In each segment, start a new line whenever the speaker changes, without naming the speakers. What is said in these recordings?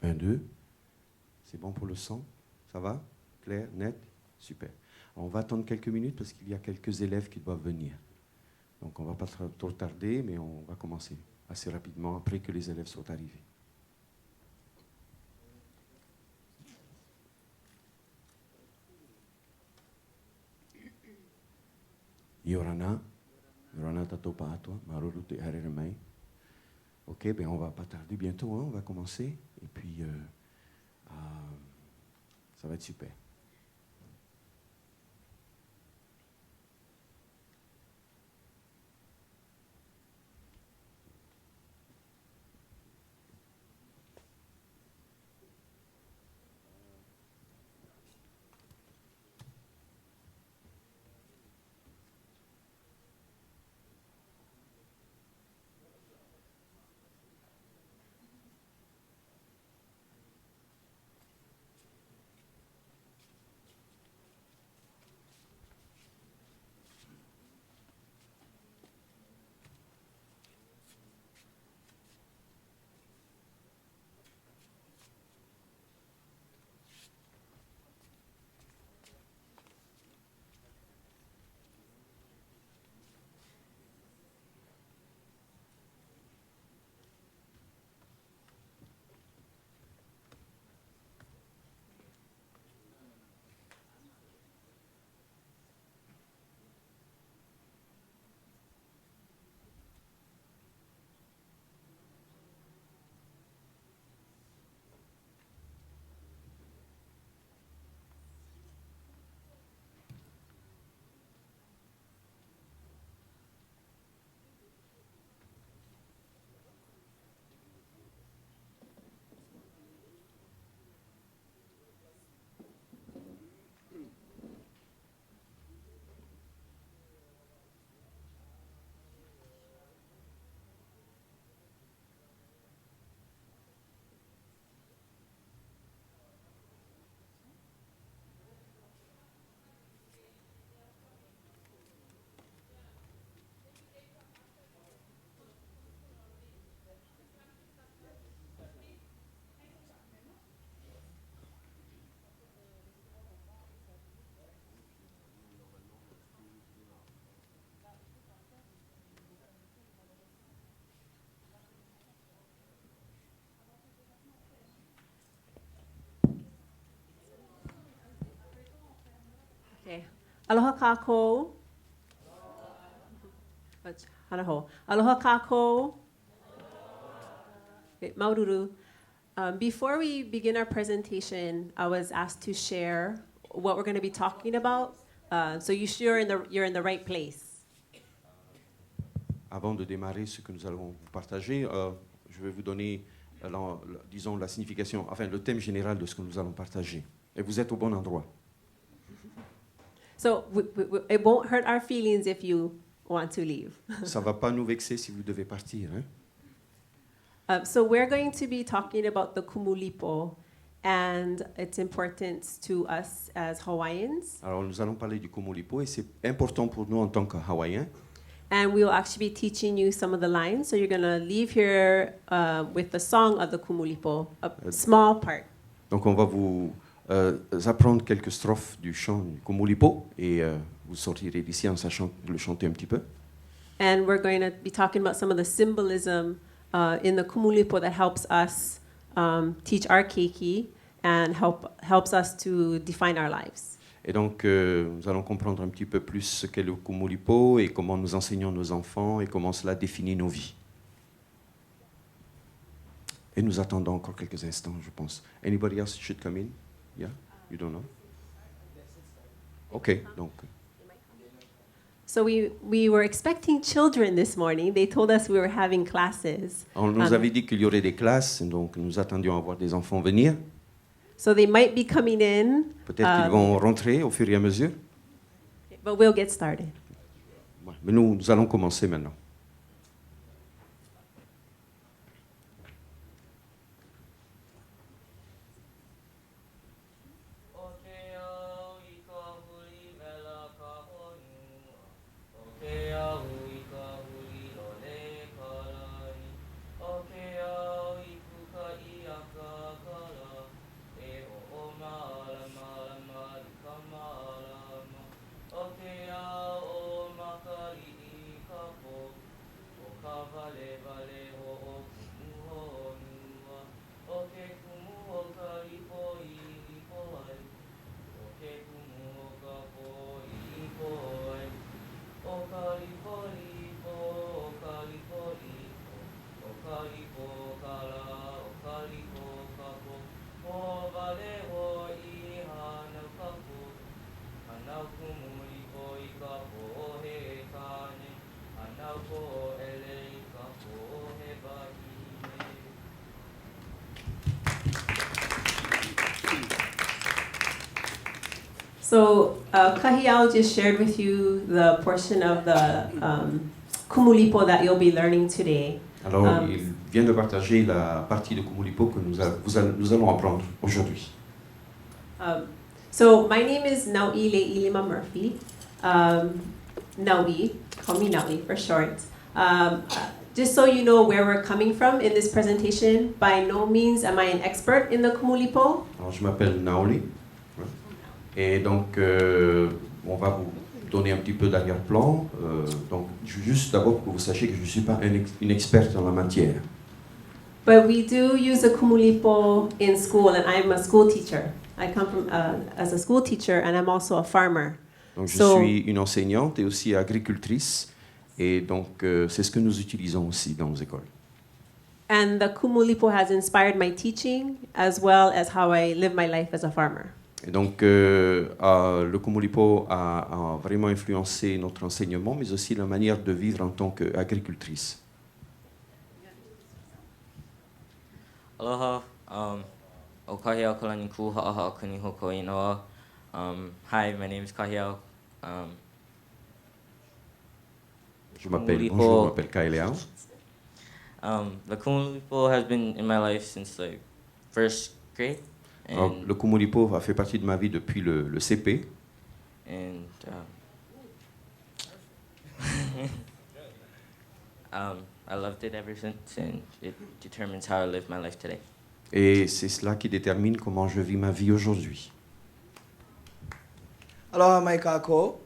1, 2. C'est bon pour le son? Ça va? Clair? Net? Super. On va attendre quelques minutes parce qu'il y a quelques élèves qui doivent venir. Donc on ne va pas trop tarder, mais on va commencer assez rapidement après que les élèves soient arrivés. Yorana, Yorana tatopa atwa, maruru te hareremai. Ok, ben on va pas tarder bientôt, hein, on va commencer. Et puis, ça va être super.
Okay. Aloha kākou. Hanaho. Aloha kākou. Okay, maururu. Before we begin our presentation, I was asked to share what we're going to be talking about. So you're in the right place.
Avant de démarrer ce que nous allons vous partager, je vais vous donner, disons, la signification, enfin le thème général de ce que nous allons partager. Et vous êtes au bon endroit.
So it won't hurt our feelings if you want to leave.
Ça ne va pas nous vexer si vous devez partir. Hein?
So we're going to be talking about the Kumulipo and its importance to us as Hawaiians.
Alors nous allons parler du Kumulipo et c'est important pour nous en tant que Hawaïens.
And we will actually be teaching you some of the lines. So you're going to leave here with the song of the Kumulipo, a small part.
Donc on va vous apprendre quelques strophes du chant du Kumulipo et vous sortirez d'ici en sachant le chanter un petit peu.
And we're going to be talking about some of the symbolism in the Kumulipo that helps us teach our keiki and helps us to define our lives.
Et donc nous allons comprendre un petit peu plus ce qu'est le Kumulipo et comment nous enseignons nos enfants et comment cela définit nos vies. Et nous attendons encore quelques instants, je pense. Anybody else should come in? Yeah? You don't know? Okay, donc.
So we were expecting children this morning. They told us we were having classes.
On nous avait dit qu'il y aurait des classes, donc nous attendions à voir des enfants venir.
So they might be coming in.
Peut-être qu'ils vont rentrer au fur et à mesure.
But we'll get started.
Mais nous allons commencer maintenant.
So Kahiao just shared with you the portion of the Kumulipo that you'll be learning today.
Alors, il vient de partager la partie de Kumulipo que nous allons apprendre aujourd'hui.
So my name is Naui Le'ilima Murphy. Naui, call me Naui for short. Just so you know where we're coming from in this presentation, by no means am I an expert in the Kumulipo.
Alors, je m'appelle Naoli. Et donc, on va vous donner un petit peu d'arrière-plan. Donc, juste d'abord pour que vous sachiez que je ne suis pas une experte en la matière.
But we do use the Kumulipo in school, and I'm a school teacher. I come from as a school teacher, and I'm also a farmer.
Donc, je suis une enseignante et aussi agricultrice. Et donc, c'est ce que nous utilisons aussi dans nos écoles.
And the Kumulipo has inspired my teaching, as well as how I live my life as a farmer.
Et donc, le Kumulipo a vraiment influencé notre enseignement, mais aussi la manière de vivre en tant qu'agricultrice.
Aloha, o Kahiao kalani ku ha'aha kuni hoko inoa. Hi, my name is Kahiao.
Bonjour, je m'appelle Kaeleao.
The Kumulipo has been in my life since like first grade.
Alors, le Kumulipo a fait partie de ma vie depuis le CP.
And I loved it ever since, and it determines how I live my life today.
Et c'est cela qui détermine comment je vis ma vie aujourd'hui.
Aloha mai kako.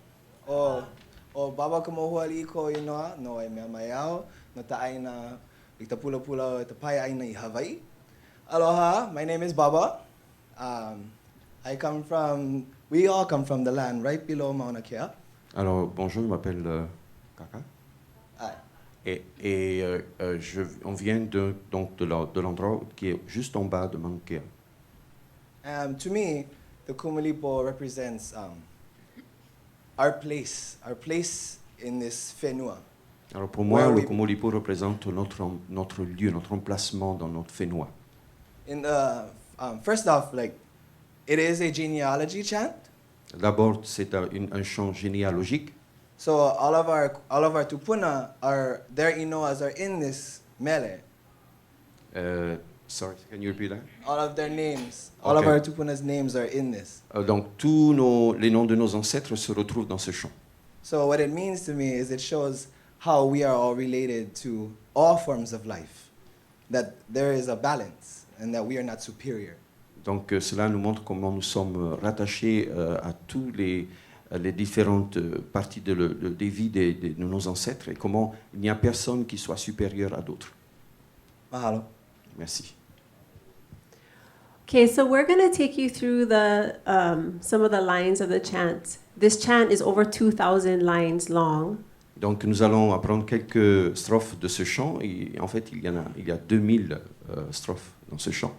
O baba ka mohua li ko inoa no e mea mai ao no ta aina i ta pula pula o ta pai aina I Hawaii. Aloha, my name is Baba. We all come from the land right below Mauna Kea.
Alors, bonjour, je m'appelle Kaka. Et on vient de l'endroit qui est juste en bas de Mauna Kea.
To me, the Kumulipo represents our place in this whenua.
Alors pour moi, le Kumulipo représente notre lieu, notre emplacement dans notre whenua.
First off, like, it is a genealogy chant.
D'abord, c'est un chant généalogique.
So all of our tupuna their inoas are in this mele.
Sorry, can you repeat that?
All of their names, all of our tupuna's names are in this.
Donc tous les noms de nos ancêtres se retrouvent dans ce chant.
So what it means to me is it shows how we are all related to all forms of life, that there is a balance and that we are not superior.
Donc cela nous montre comment nous sommes rattachés à tous les différentes parties des vies de nos ancêtres et comment il n'y a personne qui soit supérieur à d'autres.
Mahalo.
Merci.
Okay, so we're going to take you through some of the lines of the chant. This chant is over 2,000 lines long.
Donc nous allons apprendre quelques strophes de ce chant et en fait il y a 2000 strophes dans ce chant.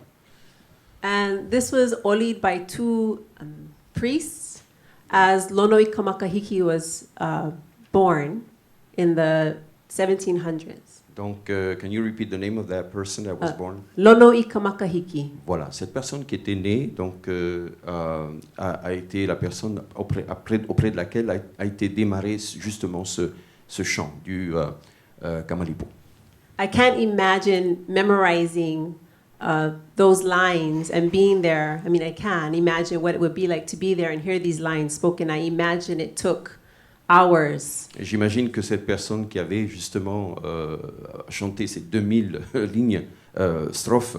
And this was olied by two priests as Lono Ikamakahiki was born in the 1700s.
Donc, can you repeat the name of that person that was born?
Lono Ikamakahiki.
Voilà, cette personne qui était née, donc, a été la personne auprès de laquelle a été démarré justement ce chant du Kumulipo.
I can't imagine memorizing those lines and being there. I mean, I can imagine what it would be like to be there and hear these lines spoken. I imagine it took hours.
Et j'imagine que cette personne qui avait justement chanté ces 2000 lignes, strophes,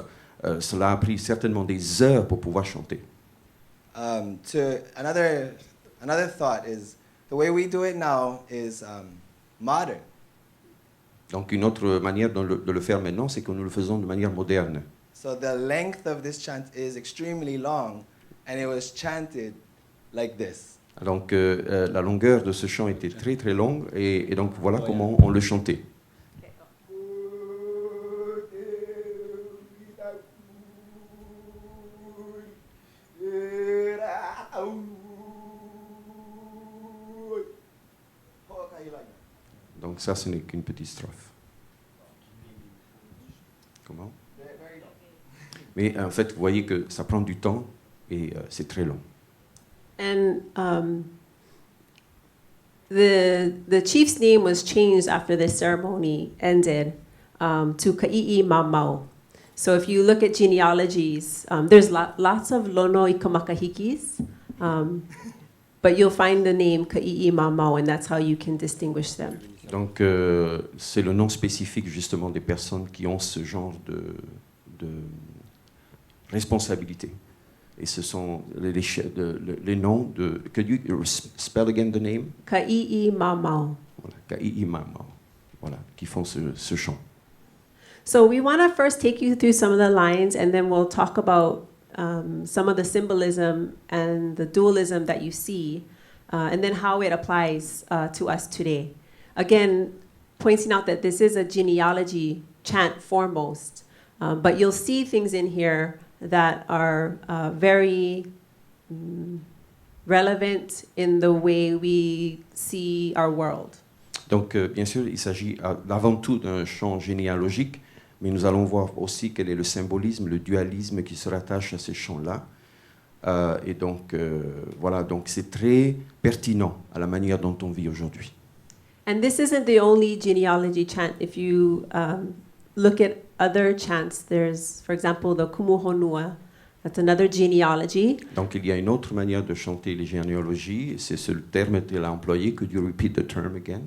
cela a pris certainement des heures pour pouvoir chanter.
Another thought is the way we do it now is modern.
Donc une autre manière de le faire maintenant, c'est que nous le faisons de manière moderne.
So the length of this chant is extremely long, and it was chanted like this.
Donc la longueur de ce chant était très très longue et donc voilà comment on le chantait. Donc ça, ce n'est qu'une petite strophe. Comment? Mais en fait, vous voyez que ça prend du temps et c'est très long.
And the chief's name was changed after this ceremony ended to Ka'i'i Mamau. So if you look at genealogies, there's lots of Lono Ikamakahikis, but you'll find the name Ka'i'i Mamau, and that's how you can distinguish them.
Donc c'est le nom spécifique justement des personnes qui ont ce genre de responsabilité. Et ce sont les noms de... Could you spell again the name?
Ka'i'i Mamau.
Voilà, Ka'i'i Mamau. Voilà, qui font ce chant.
So we want to first take you through some of the lines, and then we'll talk about some of the symbolism and the dualism that you see, and then how it applies to us today. Again, pointing out that this is a genealogy chant foremost, but you'll see things in here that are very relevant in the way we see our world.
Donc, bien sûr, il s'agit avant tout d'un chant généalogique, mais nous allons voir aussi quel est le symbolisme, le dualisme qui se rattache à ces chants-là. Et donc, voilà, donc c'est très pertinent à la manière dont on vit aujourd'hui.
And this isn't the only genealogy chant. If you look at other chants, there's, for example, the Kumuhonua. That's another genealogy.
Donc, il y a une autre manière de chanter les généalogies. C'est ce terme qu'elle a employé. Could you repeat the term again?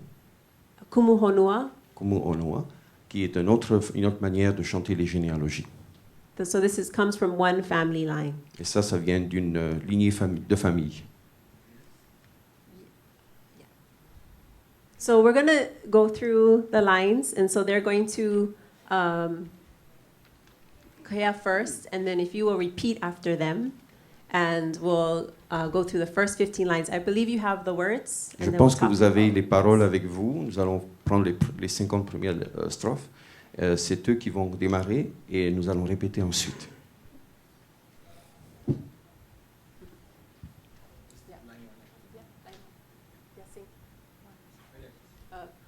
Kumuhonua.
Kumuhonua, qui est une autre manière de chanter les généalogies.
So this comes from one family line.
Et ça vient d'une lignée de famille.
So we're going to go through the lines, and so they're going to Kaya first, and then if you will repeat after them, and we'll go through the first 15 lines. I believe you have the words.
Je pense que vous avez les paroles avec vous. Nous allons prendre les 50 premières strophes. C'est eux qui vont démarrer et nous allons répéter ensuite.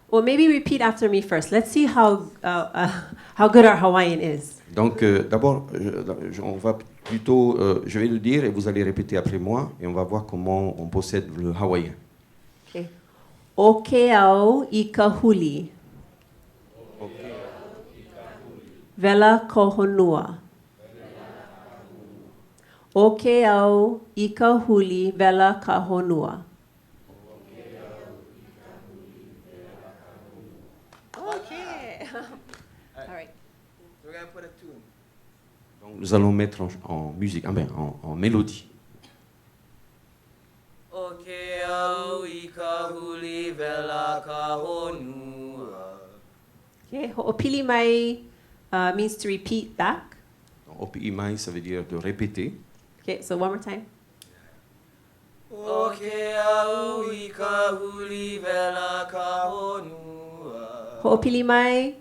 Well, maybe repeat after me first. Let's see how good our Hawaiian is.
Donc, d'abord, on va plutôt, je vais le dire et vous allez répéter après moi et on va voir comment on possède le hawaïen.
Okay. Okeao ikahuli. Vela kohonua. Okeao ikahuli vela kahonua. Okay. All right.
We're going to put a tune.
Donc, nous allons mettre en musique, en mélodie.
Okeau ikahuli vela kahonua.
Okay. Ho'opili mai means to repeat back.
Opi imai, ça veut dire de répéter.
Okay, so one more time.
Okeau ikahuli vela kahonua.
Ho'opili mai.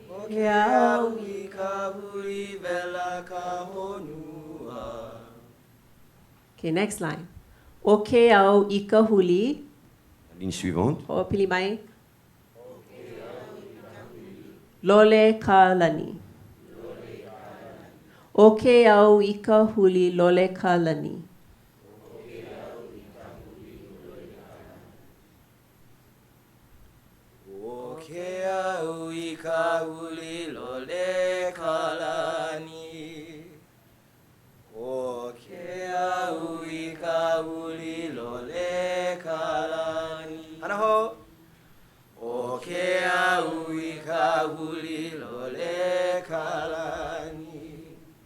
Okeau ikahuli vela kahonua.
Okay, next line. Okeao ikahuli.
La ligne suivante.
Ho'opili mai. Lole kalani. Okeao ikahuli lole kalani.
Okeau ikahuli lole kalani. Okeau ikahuli lole kalani.
Anaho.
Okeau ikahuli lole kalani.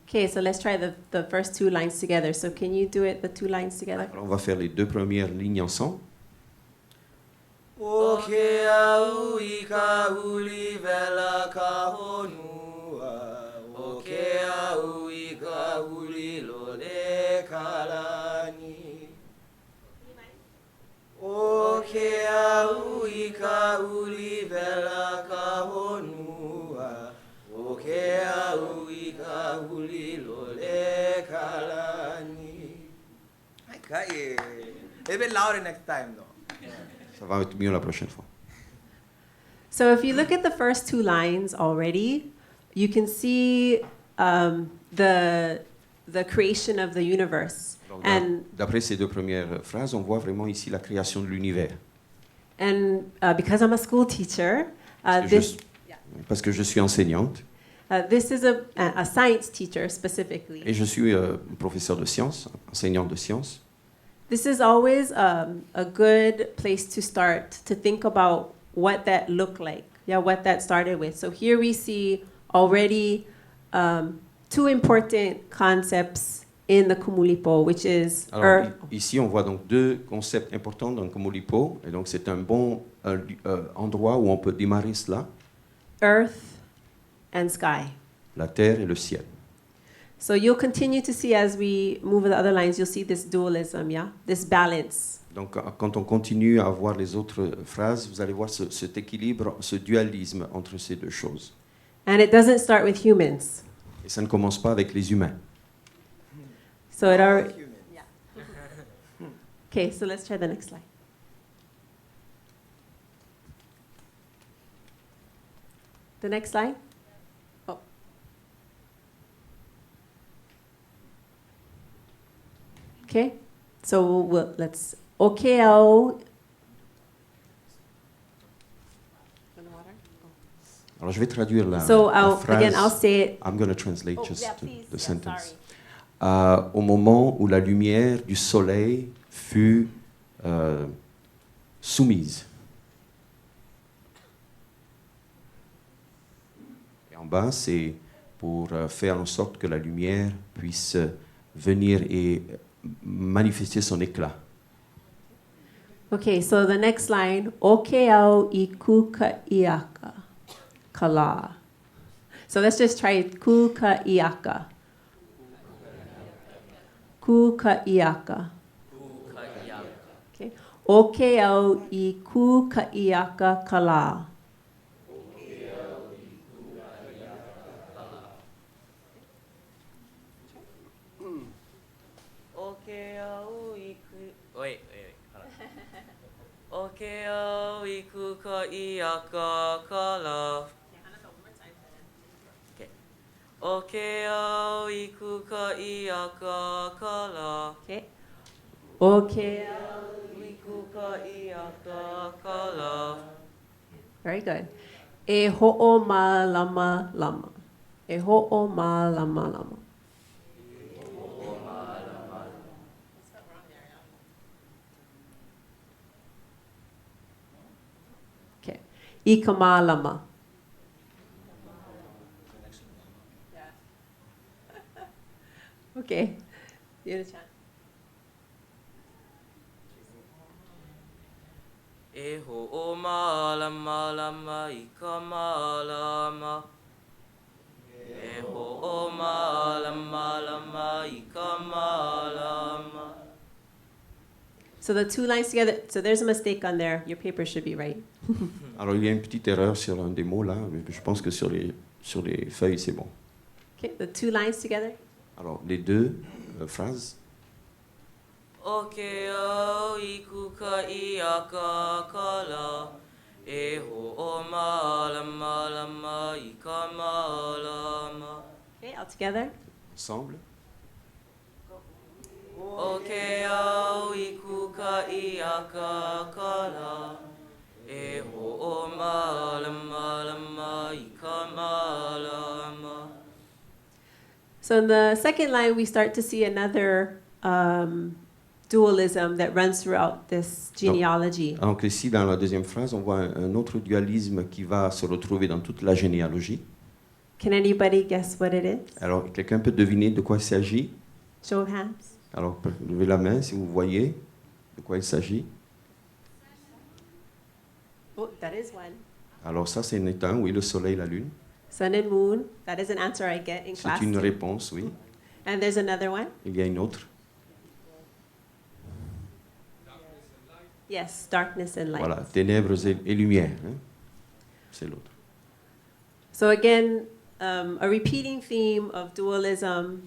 Okay, so let's try the first two lines together. So can you do it, the two lines together?
Alors, on va faire les deux premières lignes ensemble.
Okeau ikahuli vela kahonua. Okeau ikahuli lole kalani.
uli vela ka honua. O ke au I ka uli lole kalani. Okay. A bit louder next time though.
Ça va être mieux la prochaine fois.
So if you look at the first two lines already, you can see the creation of the universe.
Donc,
And
d'après ces deux premières phrases, on voit vraiment ici la création de l'univers.
because I'm a school teacher,
Parce que je suis enseignante
this is a science teacher specifically.
et je suis professeur de sciences, enseignant de sciences.
This is always a good place to start to think about what that looked like, what that started with. So here we see already two important concepts in the Kumulipo, which is
Alors, ici, on voit donc deux concepts importants dans le Kumulipo, et donc c'est un bon endroit où on peut démarrer cela,
earth and sky.
la terre et le ciel.
So you'll continue to see as we move the other lines, you'll see this dualism, this balance.
Donc, quand on continue à voir les autres phrases, vous allez voir cet équilibre, ce dualisme entre ces deux choses.
And it doesn't start with humans.
Et ça ne commence pas avec les humains.
So it already. Okay, so let's try the next slide. The next slide. Oh. Okay, so let's. Okeo.
Alors, je vais traduire la,
So
la phrase.
I'll say it.
I'm going to translate
Oh,
just
yeah,
the
please. Yeah,
sentence.
sorry.
Au moment où la lumière du soleil fut soumise. Et en bas, c'est pour faire en sorte que la lumière puisse venir et manifester son éclat.
Okay, so the next line, Okeao ikuka iaka kala. So let's just try it. Kuka iaka. Kuka iaka. Okay. Okeao ikuka iaka kala.
Wait. Okeo iku ka iaka kala. Okay. Okeo iku ka iaka kala.
Okay. Okeao.
Iku ka iaka kala.
Very good. E ho'o ma lama lama. E ho'o ma lama lama. Okay. Ikama lama. Okay. You have a chance.
E ho'o malama lama ika malama. E ho'o malama lama ika malama.
So the two lines together, so there's a mistake on there. Your paper should be right.
Alors, il y a une petite erreur sur un des mots là, mais je pense que sur les feuilles, c'est bon.
Okay, the two lines together.
Alors, les deux phrases.
Okeo iku ka iaka kala. E ho'o malama lama ika malama.
Okay, all together.
Ensemble.
Okeo iku ka iaka kala. E ho'o malama lama ika malama.
So in the second line, we start to see another dualism that runs throughout this genealogy.
Donc ici, dans la deuxième phrase, on voit un autre dualisme qui va se retrouver dans toute la généalogie.
Can anybody guess what it is?
Alors, quelqu'un peut deviner de quoi il s'agit?
Show of hands.
Alors, levez la main si vous voyez de quoi il s'agit.
Oh, that is one.
Alors ça, c'est un état, oui, le soleil, la lune.
Sun and moon. That is an answer I get in class.
C'est une
too.
réponse, oui.
And there's another one.
Il y a une autre.
Yes, darkness and light.
Voilà, ténèbres et lumière. Hein? C'est l'autre.
So again, a repeating theme of dualism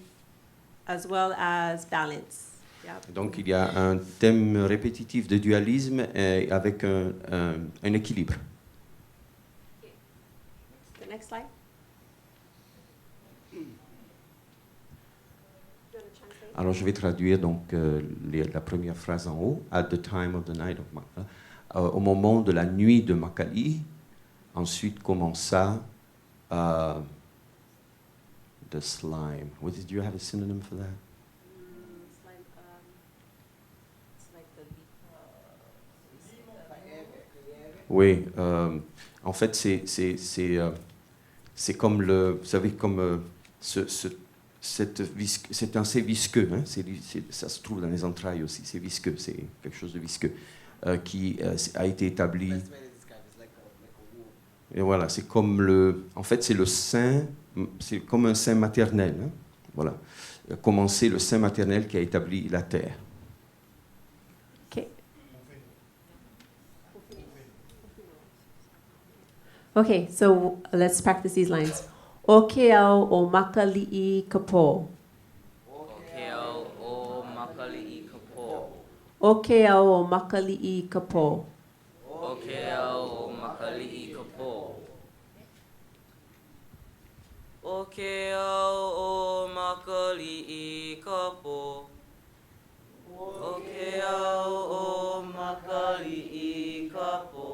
as well as balance. Yeah.
Donc il y a un thème répétitif de dualisme avec un équilibre.
The next slide.
Alors je vais traduire donc la première phrase en haut. At the time of the night of Maka. Au moment de la nuit de Makali. Ensuite commença the slime. Do you have a synonym for that? Oui, en fait c'est comme le, vous savez, comme c'est assez visqueux, hein, ça se trouve dans les entrailles aussi, c'est visqueux, c'est quelque chose de visqueux qui a été établi. Et voilà, c'est comme en fait c'est le sein, c'est comme un sein maternel, hein, voilà. Commencer le sein maternel qui a établi la terre.
Okay, so let's practice these lines. Okeao o makali'i kapo.
Okeao o makali'i kapo.
Okeao o makali'i kapo.
Okeao o makali'i kapo. Okeao o makali'i kapo. Okeao o makali'i kapo.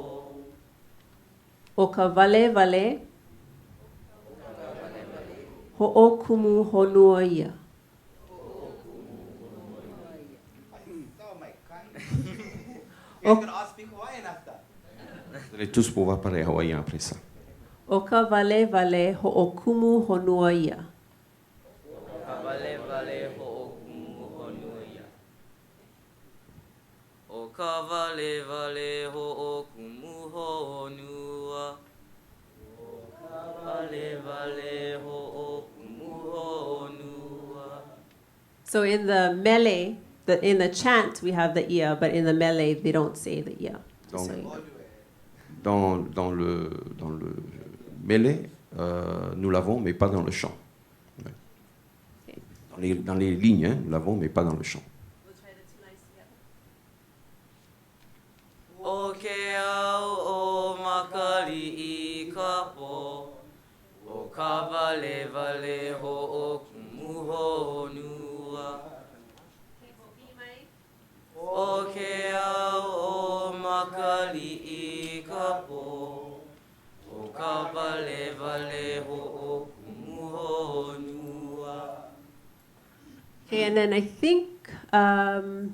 O ka vale vale. Ho'okumu honua ia.
You guys all speak Hawaiian after.
Vous allez tous pouvoir parler hawaïen après ça.
O ka vale vale ho'okumu honua ia.
Vale vale ho'okumu honua ia. O ka vale vale ho'okumu honua. O ka vale vale ho'okumu honua.
So in the Malay, in the chant we have the ia, but in the Malay they don't say the ia.
Donc,
So you know.
dans le mêlé, nous l'avons, mais pas dans le chant. Ouais. Dans les lignes, hein, nous l'avons, mais pas dans le chant.
Okeao o makali'i kapo. O ka vale vale ho'okumu honua. Okeao o makali'i kapo. O ka vale vale ho'okumu honua.
Okay, and then I think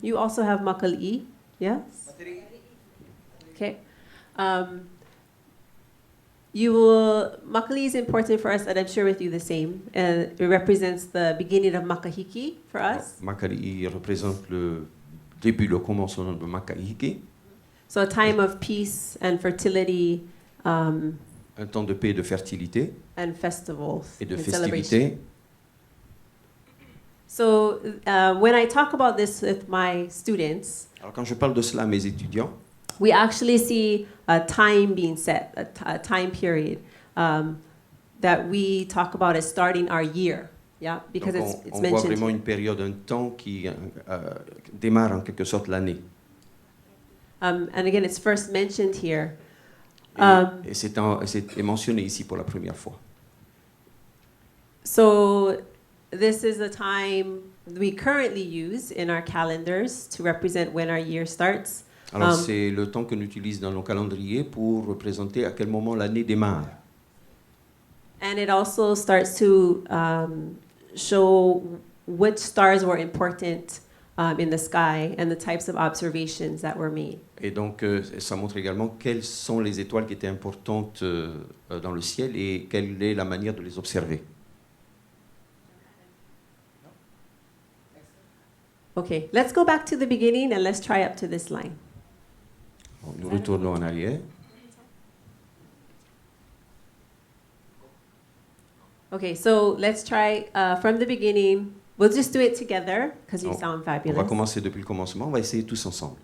you also have makali'i, yes? Okay. Makali is important for us, and I'm sure with you the same. It represents the beginning of makahiki for us.
Makali'i représente le début, le commencement de Makahiki.
So a time of peace and fertility.
Un temps de paix et de fertilité.
And festivals.
Et de
and
festivité.
So when I talk about this with my students,
alors quand je parle de cela à mes étudiants,
we actually see a time being set, a time period that we talk about as starting our year. Yeah, because
donc
it's
on
mentioned.
voit vraiment une période, un temps qui démarre en quelque sorte l'année.
And again, it's first mentioned here.
Et c'est mentionné ici pour la première fois.
So this is the time we currently use in our calendars to represent when our year starts.
Alors c'est le temps qu'on utilise dans nos calendriers pour représenter à quel moment l'année démarre.
And it also starts to show which stars were important in the sky and the types of observations that were made.
Et donc ça montre également quelles sont les étoiles qui étaient importantes dans le ciel et quelle est la manière de les observer.
Okay, let's go back to the beginning and let's try up to this line.
Bon, nous retournons en arrière.
Okay, so let's try from the beginning. We'll just do it together because you sound
On va
fabulous.
commencer depuis le commencement, on va essayer tous ensemble.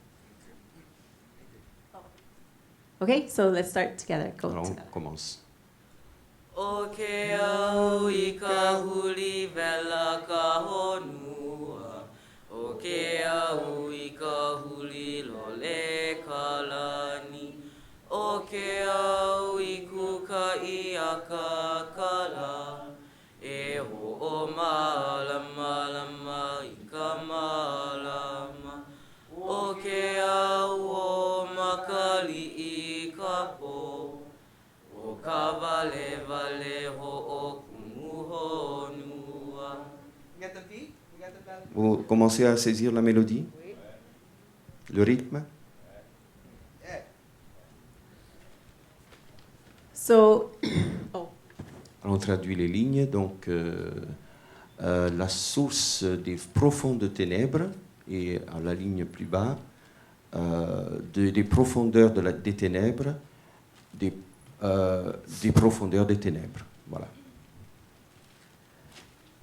Okay, so let's start together. Go
Alors,
together.
on commence.
O ke au I ka huli vela ka honua. O ke au I ka huli lole ka lani. O ke au I kuka I a ka kala. E ho o malama lama I ka malama. O ke au o makali I ka po. O ka vale vale ho o kumuhonua.
You got the beat? You got the melody?
Vous commencez à saisir la mélodie, le rythme.
Yeah.
So, oh,
Alors, on traduit les lignes. Donc, la source des profondes ténèbres, et à la ligne plus bas, des profondeurs des ténèbres, des profondeurs des ténèbres. Voilà.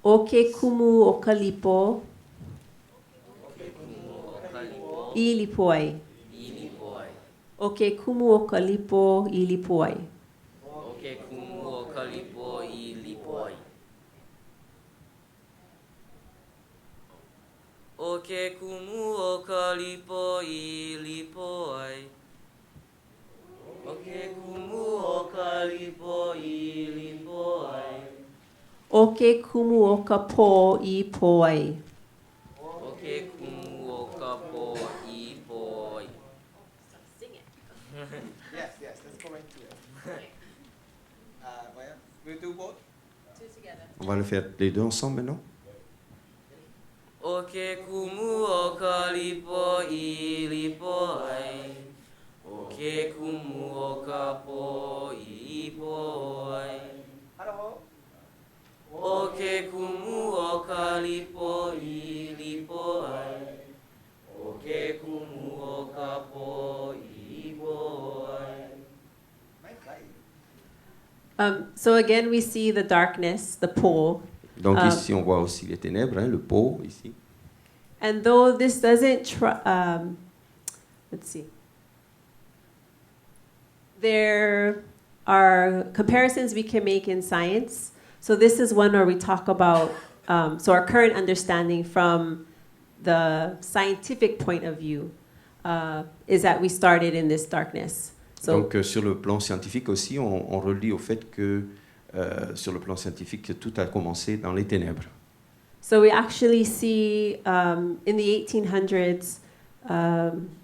oke kumu o kalipo I lipoi.
Ilipoi.
Oke kumu o kalipo I lipoi.
O ke kumu o kalipo I lipoi. O ke kumu o kalipo I lipoi. O ke kumu o kalipo I lipoi.
Oke kumu o kapo I poi.
O ke kumu o kapo I poi.
Yes, yes, let's go right to it. Maya, we'll do both?
On va le faire les deux ensemble maintenant.
O ke kumu o kalipo I lipoi. O ke kumu o kapo I poi.
Hello.
O ke kumu o kalipo I lipoi. O ke kumu o kapo I poi.
So again, we see the darkness, the pole.
Donc ici, on voit aussi les ténèbres, hein, le pot ici.
And though this doesn't let's see. There are comparisons we can make in science. So this is one where we talk about, so our current understanding from the scientific point of view is that we started in this darkness. So,
Donc sur le plan scientifique aussi, on relie au fait que sur le plan scientifique, que tout a commencé dans les ténèbres.
so we actually see in the 1800s,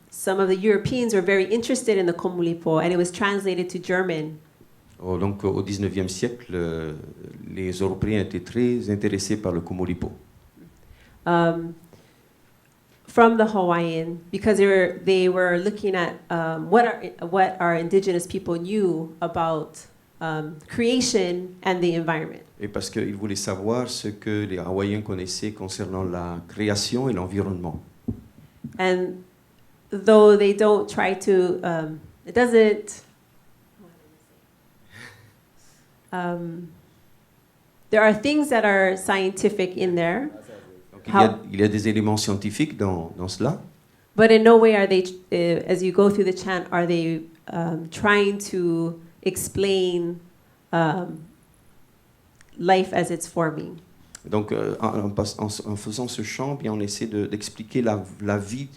some of the Europeans were very interested in the Kumulipo, and it was translated to German.
Donc au 19e siècle, les Européens étaient très intéressés par le Kumulipo.
From the Hawaiian, because they were looking at what our indigenous people knew about creation and the environment.
Et parce qu'ils voulaient savoir ce que les Hawaïens connaissaient concernant la création et l'environnement.
And though they don't try to, it doesn't. There are things that are scientific in there.
Donc, il y a des éléments scientifiques dans cela.
But in no way are they, as you go through the chant, are they trying to explain life as it's forming.
Donc, en faisant ce chant, bien, on essaie d'expliquer la vie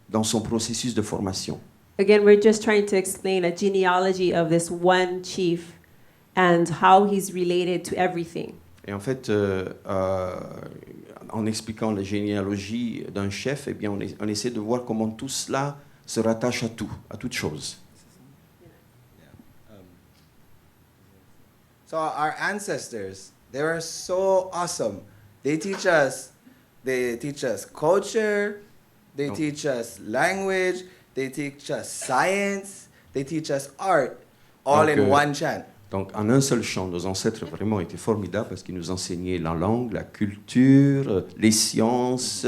dans son processus de formation.
Again, we're just trying to explain a genealogy of this one chief and how he's related to everything.
Et en fait, en expliquant la généalogie d'un chef, eh bien, on essaie de voir comment tout cela se rattache à toute chose.
So our ancestors, they were so awesome. They teach us culture, they teach us language, they teach us science, they teach us art, all in one chant.
Donc, en un seul chant, nos ancêtres vraiment étaient formidables parce qu'ils nous enseignaient la langue, la culture, les sciences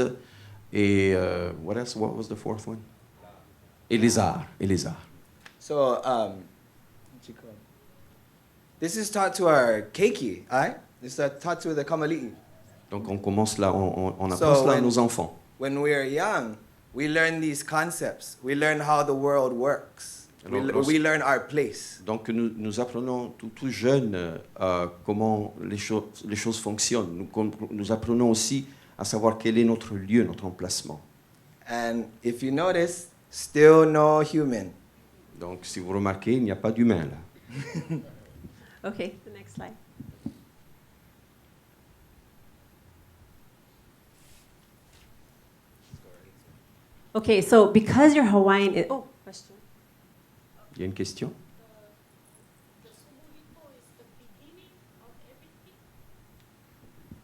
et what else? What was the fourth one? Et les arts.
So, this is taught to our keiki, right? This is taught to the kamali'i.
Donc, on commence là, on apprend cela à nos enfants.
When we are young, we learn these concepts. We learn how the world works.
Alors,
We learn our place.
donc nous apprenons tout jeune comment les choses fonctionnent. Nous apprenons aussi à savoir quel est notre lieu, notre emplacement.
And if you notice, still no human.
Donc si vous remarquez, il n'y a pas d'humain là.
Okay, the next slide. Okay, so because you're Hawaiian, oh, question.
Il y a une question?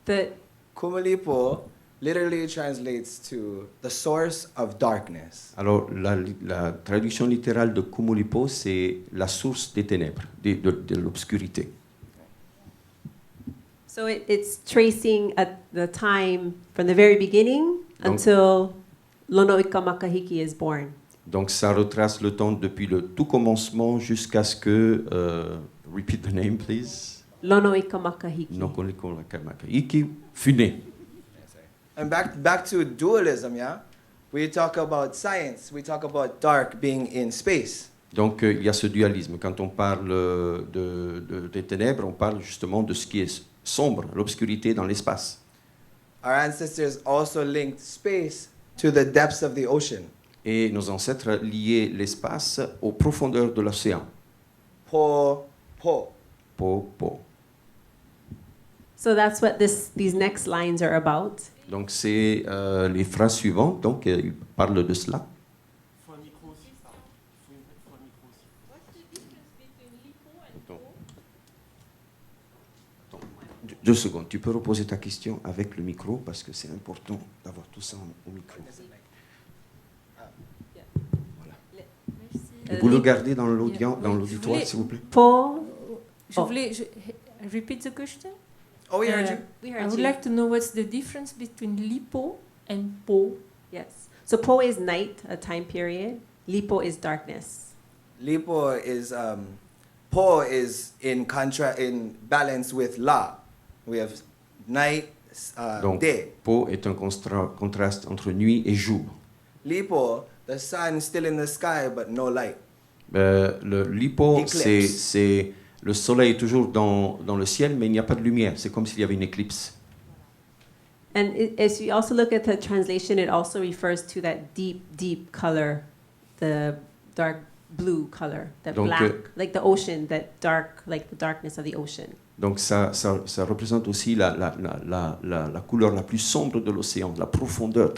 The
Kumulipo literally translates to the source of darkness.
Alors la traduction littérale de Kumulipo, c'est la source des ténèbres, de l'obscurité.
So it's tracing at the time from the very beginning
Donc-
until Lonoika Makahiki is born.
Donc ça retrace le temps depuis le tout commencement jusqu'à ce que... repeat the name, please.
Lonoika Makahiki.
Nokoliko Iki fut né.
And back to dualism, yeah? We talk about science, we talk about dark being in space.
Donc il y a ce dualisme. Quand on parle des ténèbres, on parle justement de ce qui est sombre, l'obscurité dans l'espace.
Our ancestors also linked space to the depths of the ocean.
Et nos ancêtres liaient l'espace aux profondeurs de l'océan.
Po.
Po.
So that's what these next lines are about.
Donc c'est les phrases suivantes, donc il parle de cela. Deux secondes, tu peux reposer ta question avec le micro parce que c'est important d'avoir tout ça au micro. Voilà. Et vous le gardez dans l'auditoire, s'il vous plaît.
Po.
Je voulais repeat the question.
Oh, we heard
Uh,
you.
We
I
heard
would
you.
like to know what's the difference between lipo and po.
Yes. So Po is night, a time period. Lipo is darkness.
Lipo is Po is in balance with La. We have night,
Donc,
day.
Po est un contraste entre nuit et jour.
Lipo, the sun still in the sky but no light.
Le lipo,
Éclipse.
c'est le soleil est toujours dans le ciel, mais il n'y a pas de lumière. C'est comme s'il y avait une éclipse.
And as you also look at the translation, it also refers to that deep color, the dark blue color, that
Donc,
black, like the ocean, that dark, like the darkness of the ocean.
Donc ça représente aussi la couleur la plus sombre de l'océan, la profondeur,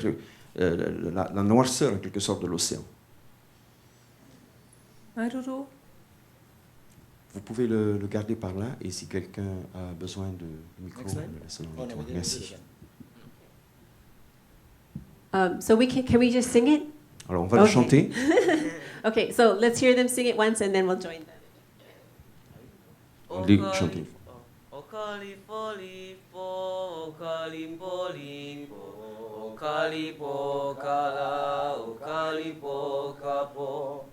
la noirceur en quelque sorte de l'océan.
Maruru.
Vous pouvez le garder par là et si quelqu'un a besoin de micro,
Next slide.
laissez-le
Oh, no,
micro.
we didn't do it
Merci.
again.
So can we just sing it?
Alors on va le
Okay.
chanter.
Okay, so let's hear them sing it once and then we'll join them.
On dit chanter.
Okalipolipo, okalipolipo, okalipo kala, okalipo kapo.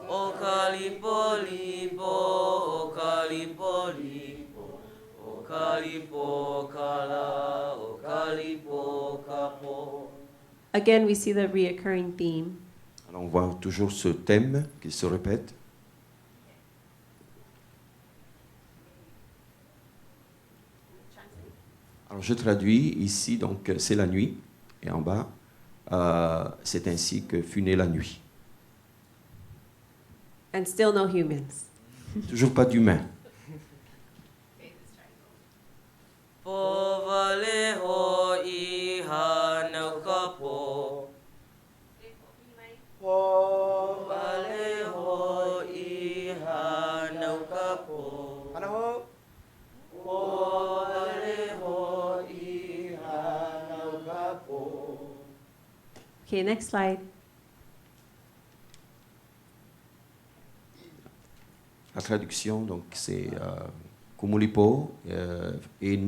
Okalipolipo, okalipolipo, okalipo kala, okalipo kapo.
Again, we see the reoccurring theme.
Alors on voit toujours ce thème qui se répète. Alors je traduis ici, donc c'est la nuit, et en bas, c'est ainsi que fut née la nuit.
And still no humans.
Toujours pas d'humain.
Povaleho iha naukapo. Povaleho iha naukapo.
Anaho?
Povaleho iha naukapo.
Okay, next slide.
La traduction, donc c'est Kumulipo fut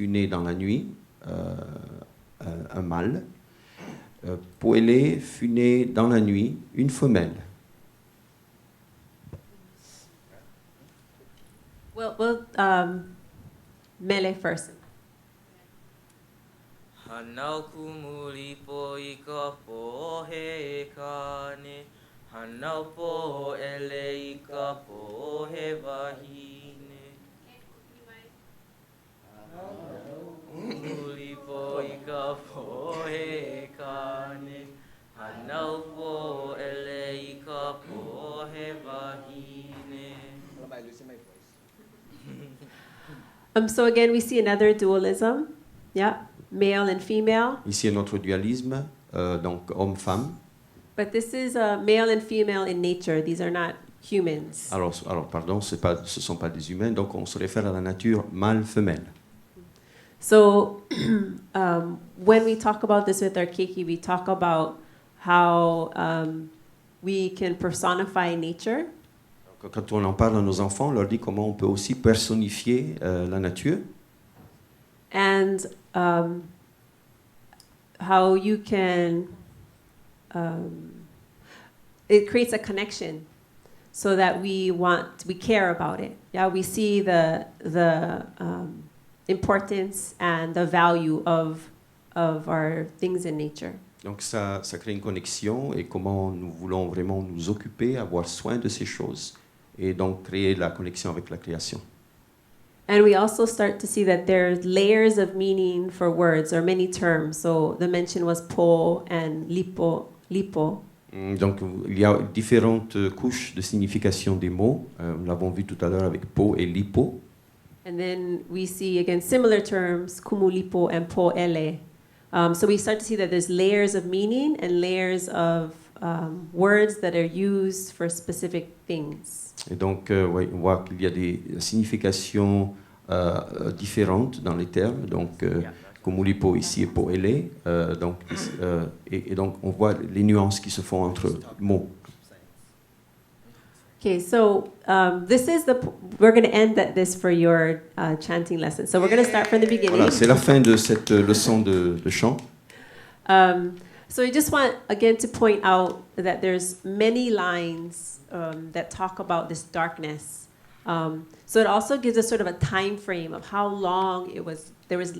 né dans la nuit, un mâle. Poele fut né dans la nuit, une femelle.
We'll Mele first.
Hanau Kumulipo I ka pohe e kane. Hanau po ele I ka pohe wahine. Kumulipo I ka pohe e kane. Hanau po ele I ka pohe wahine.
Am I losing my voice?
So again, we see another dualism. Yeah, male and female.
Ici est notre dualisme, donc homme-femme.
But this is male and female in nature. These are not humans.
Alors pardon, ce ne sont pas des humains, donc on se réfère à la nature mâle-femelle.
So when we talk about this with our keiki, we talk about how we can personify nature.
Quand on en parle à nos enfants, on leur dit comment on peut aussi personnifier la nature.
And how you can, it creates a connection so that we care about it. Yeah, we see the importance and the value of our things in nature.
Donc ça crée une connexion et comment nous voulons vraiment nous occuper, avoir soin de ces choses et donc créer la connexion avec la création.
And we also start to see that there's layers of meaning for words or many terms. So the mention was po and lipo.
Donc il y a différentes couches de signification des mots. Nous l'avons vu tout à l'heure avec po et lipo.
And then we see again similar terms, kumulipo and po ele. So we start to see that there's layers of meaning and layers of words that are used for specific things.
Et donc, ouais, on voit qu'il y a des significations différentes dans les termes. Donc, Kumulipo ici et po ele. Et donc, on voit les nuances qui se font entre mots.
Okay, so we're going to end this for your chanting lesson. So we're going to start from the beginning.
Voilà, c'est la fin de cette leçon de chant.
So I just want again to point out that there's many lines that talk about this darkness. So it also gives us sort of a time frame of how long there was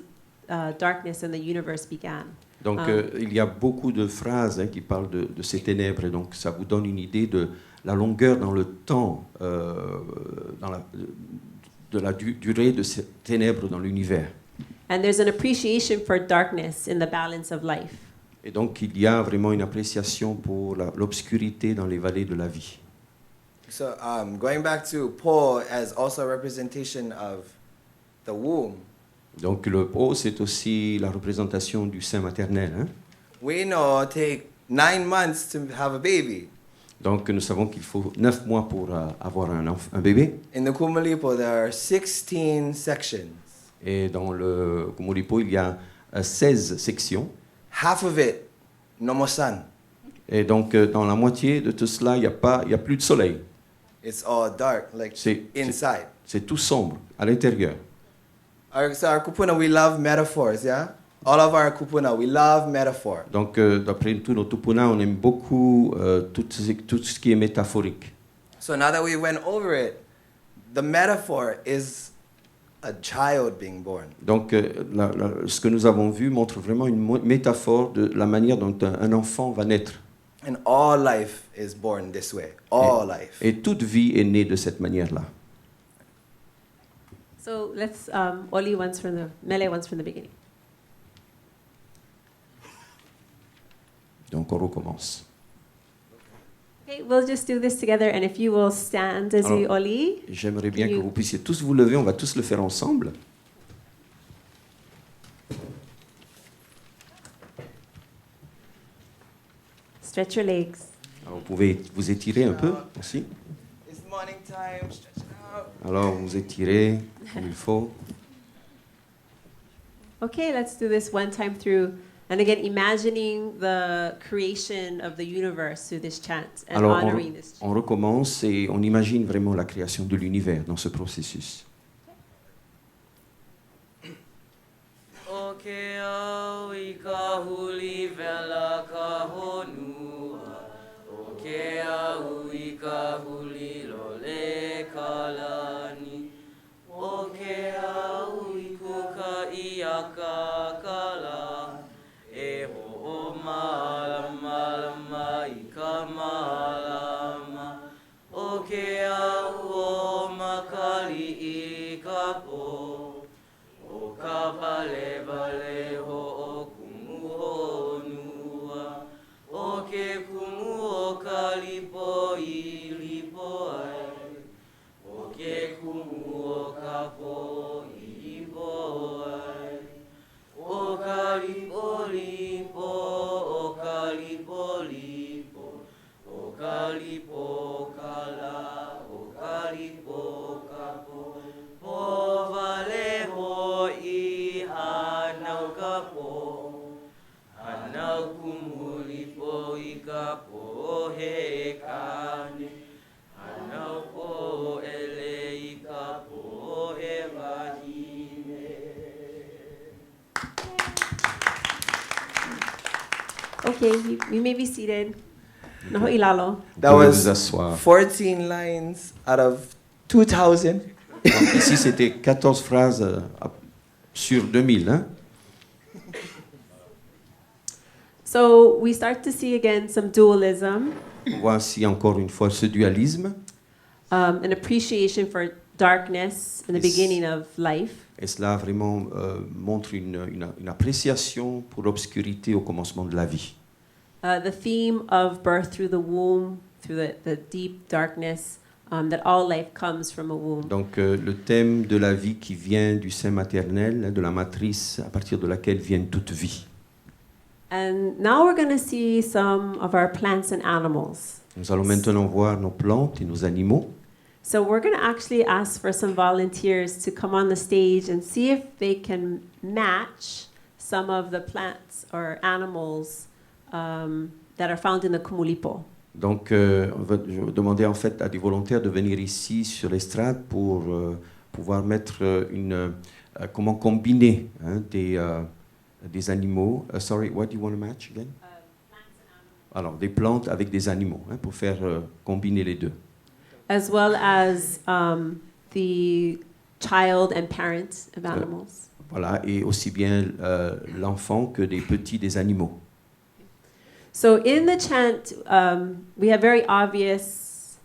darkness and the universe began.
Donc, il y a beaucoup de phrases qui parlent de ces ténèbres, et donc ça vous donne une idée de la longueur dans le temps, de la durée de ces ténèbres dans l'univers.
And there's an appreciation for darkness in the balance of life.
Et donc, il y a vraiment une appréciation pour l'obscurité dans les vallées de la vie.
So going back to Po as also a representation of the womb.
Donc, le po, c'est aussi la représentation du sein maternel. Hein?
We know it take 9 months to have a baby.
Donc, nous savons qu'il faut 9 mois pour avoir un bébé.
In the Kumulipo, there are 16 sections.
Et dans le Kumulipo, il y a 16 sections.
Half of it, no more sun.
Et donc, dans la moitié de tout cela, il n'y a plus de soleil.
It's all dark, like inside.
C'est tout sombre, à l'intérieur.
So our kupuna, we love metaphors, yeah? All of our kupuna, we love metaphor.
Donc, d'après tous nos tupuna, on aime beaucoup tout ce qui est métaphorique.
So now that we went over it, the metaphor is a child being born.
Donc, ce que nous avons vu montre vraiment une métaphore de la manière dont un enfant va naître.
And all life is born this way. All life.
Et toute vie est née de cette manière-là.
So let's Oli once from the Mele once from the beginning.
Donc, on recommence.
Okay, we'll just do this together, and if you will stand as we Oli.
J'aimerais bien que vous puissiez tous vous lever. On va tous le faire ensemble.
Stretch your legs.
Alors, vous pouvez vous étirer un peu aussi.
It's morning time. Stretch it out.
Alors, vous étirez comme il faut.
Okay, let's do this one time through. And again, imagining the creation of the universe through this chant and
Alors,
honoring this chant.
on recommence et on imagine vraiment la création de l'univers dans ce processus.
Oke au I ka huli vela ka honua. Oke au I ka huli lole ka lani. Oke au I kuka I aka ka la. po I po ai. O kalipo lipo, o kalipo lipo, o kalipo kala, o kalipo kapo. Po vale ho I hanau kapo. Hanau kumulipo I kapo he kane. Hanau po ele I kapo he wahine.
Okay, you may be seated. Naho ilalo.
That
Vous pouvez
was
vous asseoir.
14 lines out of 2,000.
Donc, ici, c'était 14 phrases sur 2000. Hein?
So we start to see again some dualism,
Voici encore une fois ce dualisme.
an appreciation for darkness in the
Yes.
beginning of life.
Et cela vraiment montre une appréciation pour l'obscurité au commencement de la vie.
The theme of birth through the womb, through the deep darkness, that all life comes from a womb.
Donc le thème de la vie qui vient du sein maternel, hein, de la matrice à partir de laquelle vient toute vie.
And now we're going to see some of our plants and animals.
Nous allons maintenant voir nos plantes et nos animaux.
So we're going to actually ask for some volunteers to come on the stage and see if they can match some of the plants or animals that are found in the Kumulipo.
Donc je vais demander en fait à des volontaires de venir ici sur l'estrade pour pouvoir mettre comment combiner hein, des animaux. Sorry, what do you want to match again? Alors des plantes avec des animaux hein, pour faire combiner les deux.
As well as the child and parents of animals.
Voilà, et aussi bien l'enfant que des petits des animaux.
So in the chant, we have very obvious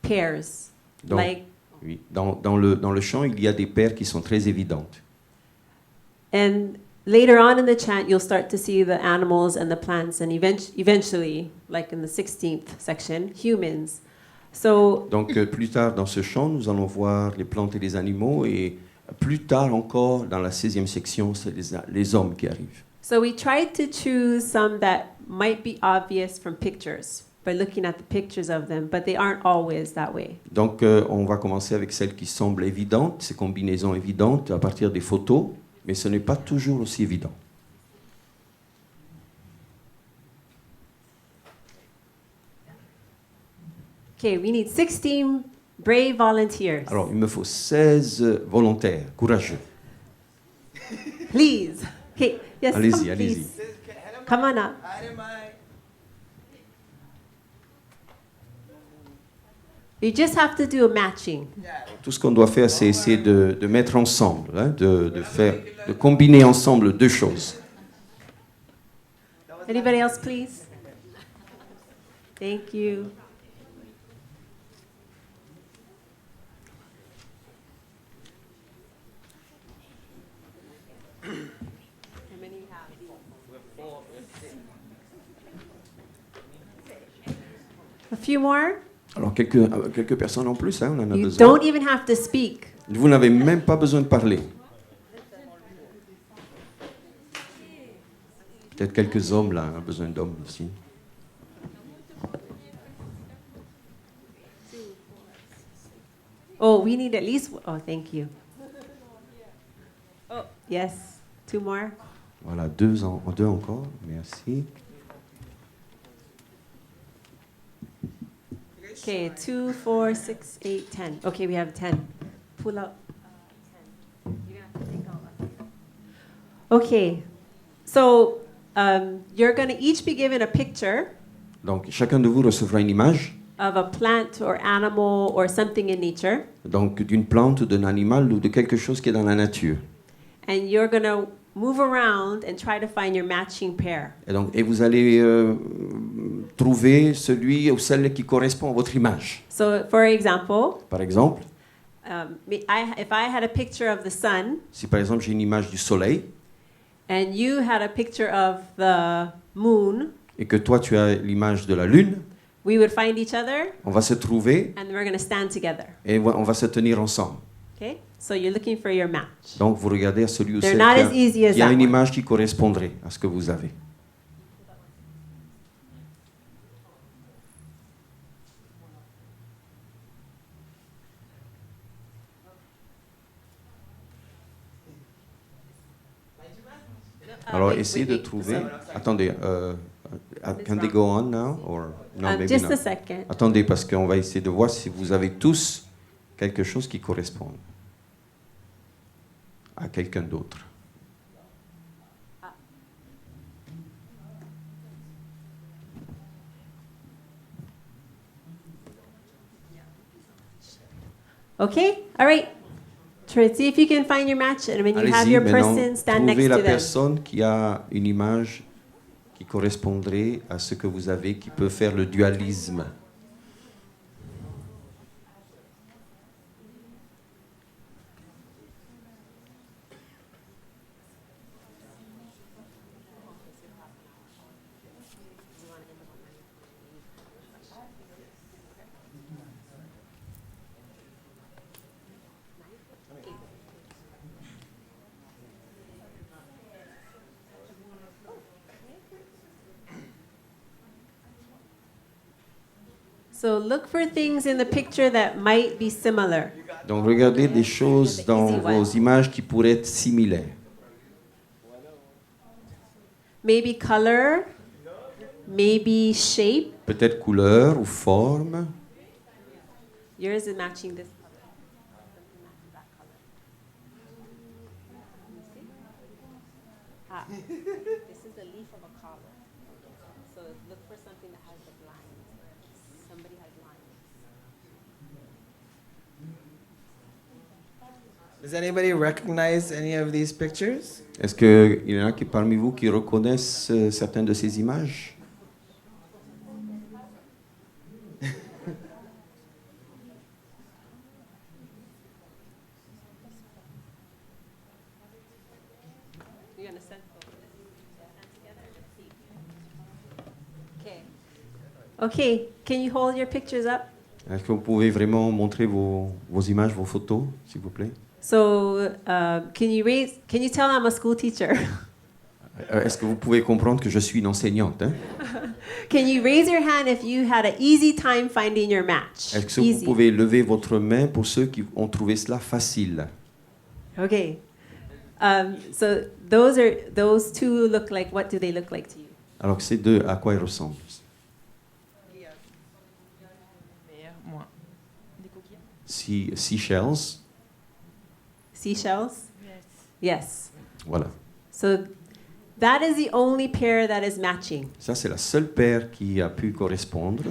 pairs,
Donc,
like,
oui, dans le chant, il y a des paires qui sont très évidentes.
and later on in the chant, you'll start to see the animals and the plants, and eventually, like in the 16th section, humans. So
Donc plus tard dans ce chant, nous allons voir les plantes et les animaux, et plus tard encore, dans la 16e section, c'est les hommes qui arrivent.
So we tried to choose some that might be obvious from pictures by looking at the pictures of them, but they aren't always that way.
Donc on va commencer avec celles qui semblent évidentes, ces combinaisons évidentes à partir des photos, mais ce n'est pas toujours aussi évident.
Okay, we need 16 brave volunteers.
Alors il me faut 16 volontaires, courageux.
Please. Okay, yes,
Allez-y,
come,
allez-y.
please. Come on up. You just have to do a matching.
Tout ce qu'on doit faire, c'est essayer de mettre ensemble, hein, de combiner ensemble deux choses.
Anybody else, please? Thank you. How many you have? A few more?
Alors quelques personnes en plus, hein, on en a
You
besoin.
don't even have to speak.
Vous n'avez même pas besoin de parler. Peut-être quelques hommes là, on a besoin d'hommes aussi.
Oh, we need at least. Oh, thank you. Oh, yes. Two more.
Voilà, deux encore, merci.
Okay, 2, 4, 6, 8, 10. Okay, we have 10. Pull out 10. You're gonna have to take out. Okay, so you're gonna each be given a picture
Donc chacun de vous recevra une image,
of a plant or animal or something in nature,
donc d'une plante, d'un animal ou de quelque chose qui est dans la nature.
and you're gonna move around and try to find your matching pair.
Et vous allez trouver celui ou celle qui correspond à votre image.
So, for example,
Par exemple,
if I had a picture of the sun
si par exemple j'ai une image du soleil
and you had a picture of the moon,
et que toi tu as l'image de la lune,
we would find each other
on va se trouver
and we're gonna stand together.
et on va se tenir ensemble.
Okay? So you're looking for your match.
Donc vous regardez à celui ou
They're
celle
not
qui
as easy as
qui a
that
une
one.
image qui correspondrait à ce que vous avez. Alors essayez de trouver. Attendez, can they go on now or no? Maybe
Just
not.
a second.
Attendez, parce qu'on va essayer de voir si vous avez tous quelque chose qui correspond à quelqu'un d'autre.
Okay, all right. Try see if you can find your match, and when you have
Allez-y,
your
maintenant,
person, stand next
trouvez la
to them.
personne qui a une image qui correspondrait à ce que vous avez, qui peut faire le dualisme.
So look for things in the picture that might be similar.
Donc regardez des choses dans
easy one.
vos images qui pourraient être similaires.
Maybe color, maybe shape.
Peut-être couleur ou forme.
Yours is matching this color. Ah, this is the leaf of a collar. So look for something that has the lines. Somebody has lines.
Does anybody recognize any of these pictures?
Est-ce qu'il y en a qui, parmi vous qui reconnaissent certaines de ces images?
You're gonna stand together. Let's see. Okay. Okay. Can you hold your pictures up?
Est-ce que vous pouvez vraiment montrer vos images, vos photos, s'il vous plaît?
So, can you tell I'm a school teacher?
Est-ce que vous pouvez comprendre que je suis une enseignante? Hein?
Can you raise your hand if you had an easy time finding your match?
Est-ce que vous
Easy.
pouvez lever votre main pour ceux qui ont trouvé cela facile?
Okay. So those two look like, what do they look like to you?
Alors ces deux, à quoi ils ressemblent?
Moi. Des coquilles.
Seashells.
Seashells? Yes.
Voilà.
So that is the only pair that is matching.
Ça, c'est la seule paire qui a pu correspondre.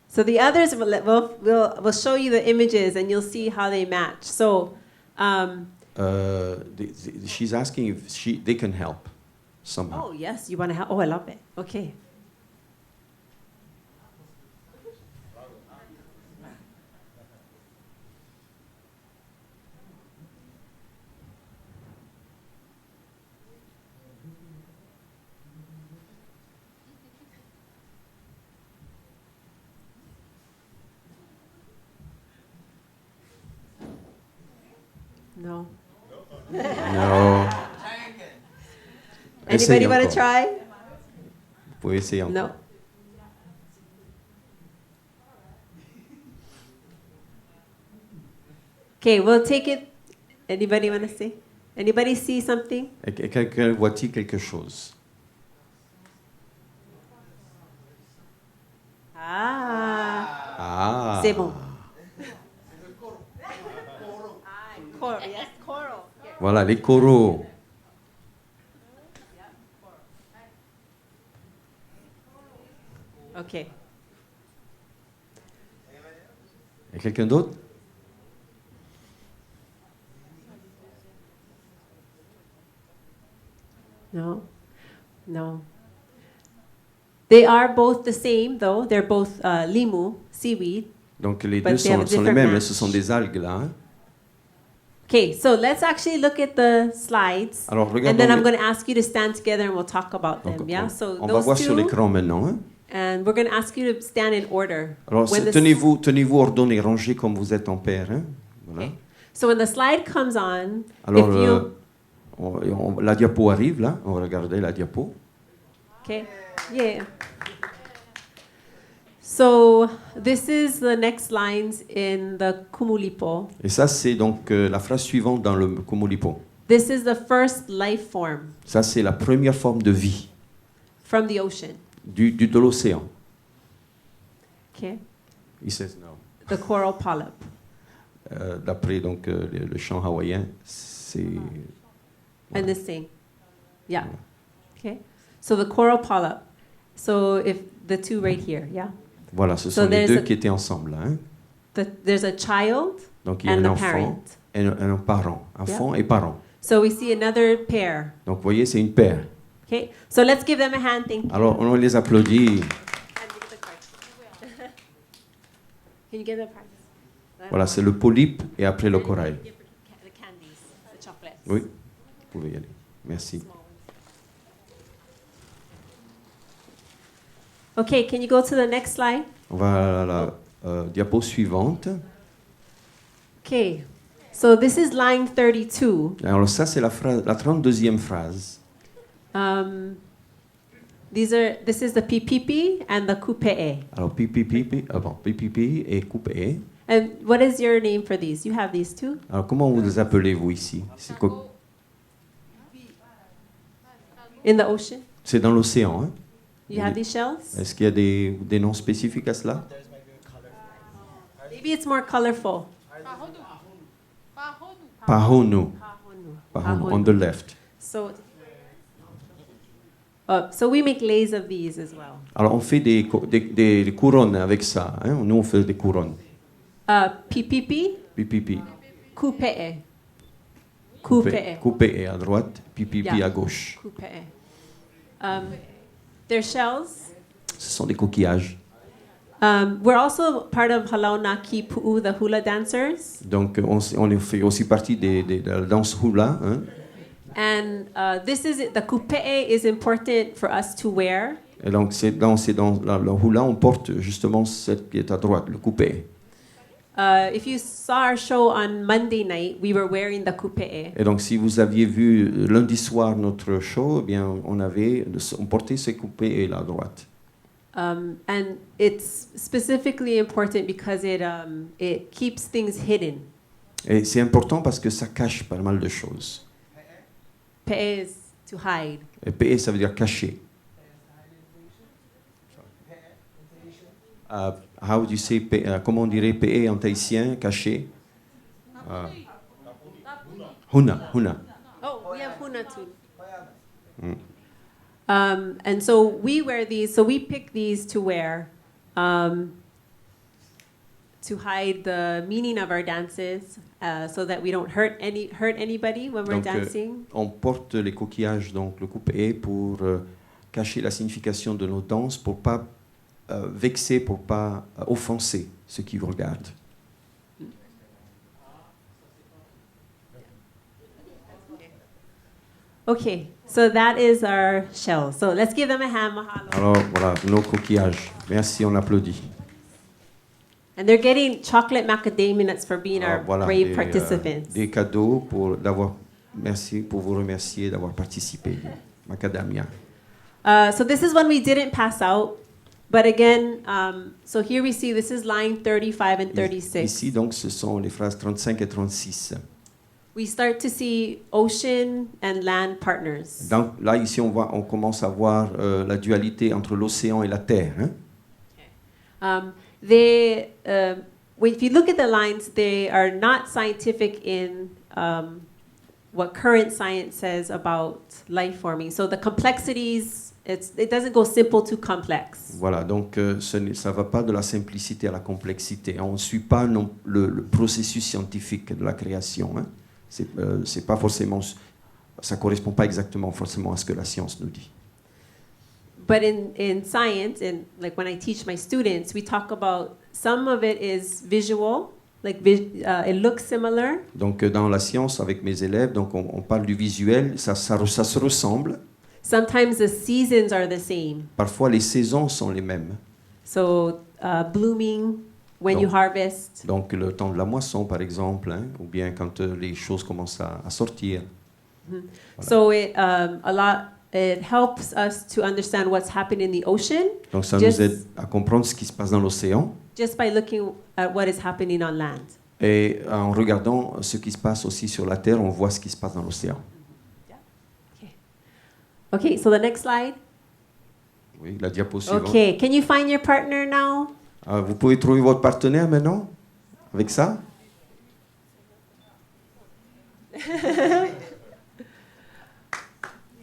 So the others, we'll show you the images and you'll see how they match. So,
She's asking if they can help somehow.
oh yes, you want to help? Oh, I love it. Okay. No.
Non.
Anybody
Essayez
want to
encore.
try?
Vous pouvez essayer encore.
No. Okay, we'll take it. Anybody want to say? Anybody see something?
Et quelqu'un voit-il quelque chose?
Ah.
Ah.
C'est bon. Coral, yes, coral.
Voilà, les coraux.
Okay.
Et quelqu'un d'autre?
No. No. They are both the same, though. They're both limu, seaweed.
Donc les
But
deux
they have a
sont les
different
mêmes,
match.
ce sont des algues là. Hein?
Okay, so let's actually look at the slides.
Alors
And
regardons.
then I'm going to ask you to stand together and we'll talk about
Donc,
them. Yeah. So
on va
those
voir sur
two.
l'écran maintenant. Hein?
And we're going to ask you to stand in order.
Alors,
When the-
tenez-vous ordonnés, rangés comme vous êtes en paire. Hein? Voilà.
Okay. So when the slide comes on,
Alors,
if you...
la diapo arrive, là. On va regarder la diapo.
Okay. Yeah. So this is the next lines in the Kumulipo.
Et ça, c'est donc la phrase suivante dans le Kumulipo.
This is the first life form
Ça, c'est la première forme de vie
from the ocean.
de l'océan.
Okay.
He says no.
The coral polyp.
D'après donc le chant hawaïen, c'est
And this thing. Yeah. Okay. So the coral polyp. So if the two right here, yeah.
voilà, ce
So
sont les
there's
deux
a-
qui étaient ensemble là. Hein?
There's a child
Donc il y a
and
un
a
enfant
parent.
et un parent, enfant et parent.
So we see another pair.
Donc vous voyez, c'est une paire.
Okay. So let's give them a hand. Thank you.
Alors on les applaudit.
Can you get the prize?
Voilà, c'est le polype et après le corail.
The candies, the chocolates.
Oui, vous pouvez y aller. Merci.
Okay, can you go to the next slide?
On va à la diapo suivante.
Okay, so this is line 32.
Alors ça, c'est la 32e phrase.
This is the pipipi and the kupe'e.
Alors pipipi et coupé.
And what is your name for these? You have these too?
Alors comment vous les appelez vous ici?
In the ocean?
C'est dans l'océan. Hein?
You have these shells?
Est-ce qu'il y a des noms spécifiques à cela?
Maybe it's more colorful.
Pahonu. Pahonu, on the left.
So we make leis of these as well.
Alors on fait des couronnes avec ça. Hein? Nous on fait des couronnes.
Pipipi,
Pipipi.
kupe'e. Kupe'e.
Coupé à droite, pipipi
Yeah.
à gauche.
Kupe'e. They're shells.
Ce sont des coquillages.
We're also part of Halaunaki Pu'u, the hula dancers.
Donc on fait aussi partie de la danse hula. Hein?
And the kupe'e is important for us to wear.
Et donc c'est dans le hula, on porte justement cette qui est à droite, le coupé.
If you saw our show on Monday night, we were wearing the kupe'e.
Et donc si vous aviez vu lundi soir notre show, eh bien on portait ce coupé là à droite.
And it's specifically important because it keeps things hidden.
Et c'est important parce que ça cache pas mal de choses.
Pe'e is to hide.
Et PE, ça veut dire cacher. How do you say comment on dirait PE en tahitien, caché? Huna.
Oh, we have huna too. And so we wear these. So we pick these to wear to hide the meaning of our dances, so that we don't hurt anybody when we're
Donc,
dancing.
on porte les coquillages, donc le coupé, pour cacher la signification de nos danses, pour pas vexer, pour pas offenser ceux qui vous regardent.
Okay, so that is our shell. So let's give them a hand, mahalo.
Alors voilà, nos coquillages. Merci, on applaudit.
And they're getting chocolate macadamia nuts for being our
Voilà,
brave participants.
des cadeaux merci pour vous remercier d'avoir participé. Macadamia.
So this is one we didn't pass out, but again, so here we see this is line 35 and 36.
Ici donc ce sont les phrases 35 et 36.
We start to see ocean and land partners.
Donc là ici on commence à voir la dualité entre l'océan et la terre. Hein?
If you look at the lines, they are not scientific in what current science says about life forming. So the complexities, it doesn't go simple to complex.
Voilà, donc ça va pas de la simplicité à la complexité. On ne suit pas le processus scientifique de la création. Hein? C'est pas forcément, ça correspond pas exactement forcément à ce que la science nous dit.
But in science, and like when I teach my students, we talk about some of it is visual, like it looks similar.
Donc dans la science avec mes élèves, donc on parle du visuel, ça se ressemble.
Sometimes the seasons are the same.
Parfois, les saisons sont les mêmes.
So blooming when you
Donc-
harvest.
Donc, le temps de la moisson, par exemple, hein, ou bien quand les choses commencent à sortir.
So it it helps us to understand what's happening in the ocean
Donc, ça
Just-
nous aide à comprendre ce qui se passe dans l'océan
just by looking at what is happening on land.
et en regardant ce qui se passe aussi sur la terre, on voit ce qui se passe dans l'océan.
Okay, so the next slide.
Oui, la diapo suivante.
Okay, can you find your partner now?
Vous pouvez trouver votre partenaire maintenant avec ça?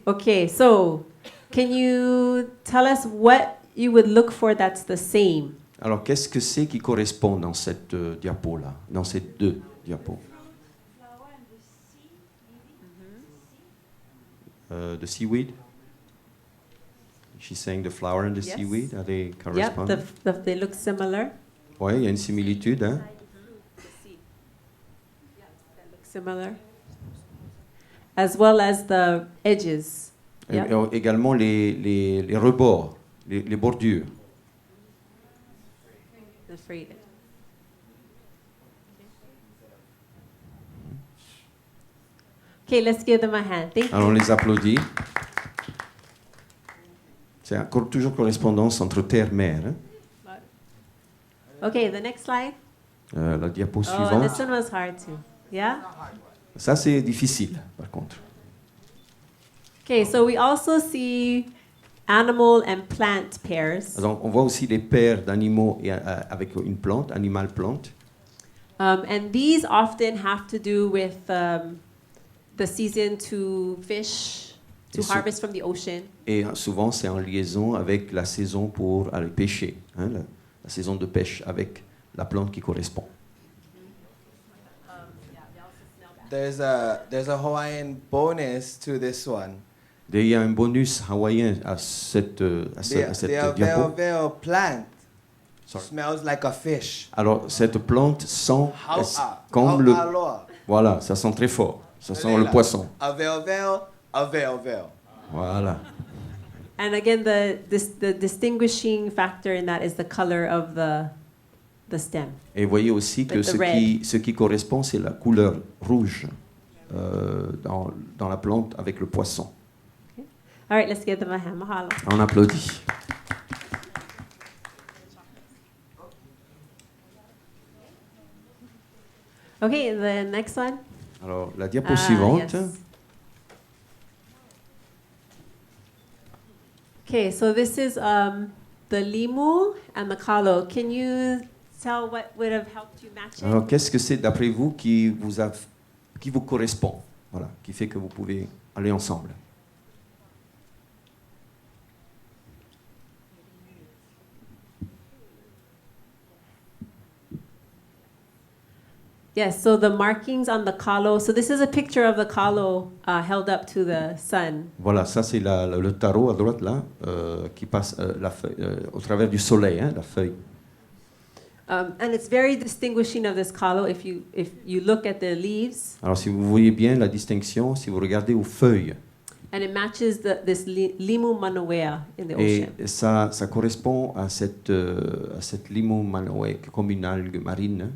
Okay, so can you tell us what you would look for that's the same?
Alors, qu'est-ce que c'est qui correspond dans cette diapo-là, dans ces deux diapos? The seaweed? She's saying the flower and the
Yes.
seaweed, are they
Yep,
corresponding?
they look similar.
Oui, il y a une similitude. Hein?
They look similar. As well as the edges.
Et-
Yep.
et également les rebords, les bordures.
The frayed. Okay, let's give them a hand. Thank you.
Alors, on les applaudit. C'est toujours correspondance entre terre et mer. Hein?
Okay, the next slide.
La diapo
Oh, and this
suivante.
one was hard too. Yeah?
Ça, c'est difficile, par contre.
Okay, so we also see animal and plant pairs.
Donc, on voit aussi les paires d'animaux avec une plante, animal-plante.
And these often have to do with the season to fish, to
Yes, sir.
harvest from the ocean.
Et souvent, c'est en liaison avec la saison pour aller pêcher, hein, la saison de pêche avec la plante qui correspond.
There's a Hawaiian bonus to this one.
Et il y a un bonus hawaïen à cette
The
diapo.
veo plant
Sorry.
smells like a fish.
Alors, cette plante sent comme
How
le...
aloha.
Voilà, ça sent très fort. Ça sent le poisson.
A veo.
Voilà.
And again, the distinguishing factor in that is the color of the stem.
Et vous voyez aussi que
With the
ce qui correspond, c'est la couleur rouge dans la plante avec le poisson.
All right, let's give them a hand. Mahalo.
On applaudit.
Okay, the next one.
Alors, la diapo
Ah,
suivante.
yes. Okay, so this is the limu and the kalo. Can you tell what would have helped you match it?
Alors, qu'est-ce que c'est, d'après vous, qui vous correspond, voilà, qui fait que vous pouvez aller ensemble?
Yes, so the markings on the kalo. So this is a picture of the kalo held up to the sun.
Voilà, ça c'est le tarot à droite là, qui passe au travers du soleil, hein, la feuille.
And it's very distinguishing of this kalo if you look at the leaves,
Alors, si vous voyez bien la distinction, si vous regardez aux feuilles,
and it matches this limu manawea in the
et
ocean.
ça correspond à cette limon manoé, comme une algue marine.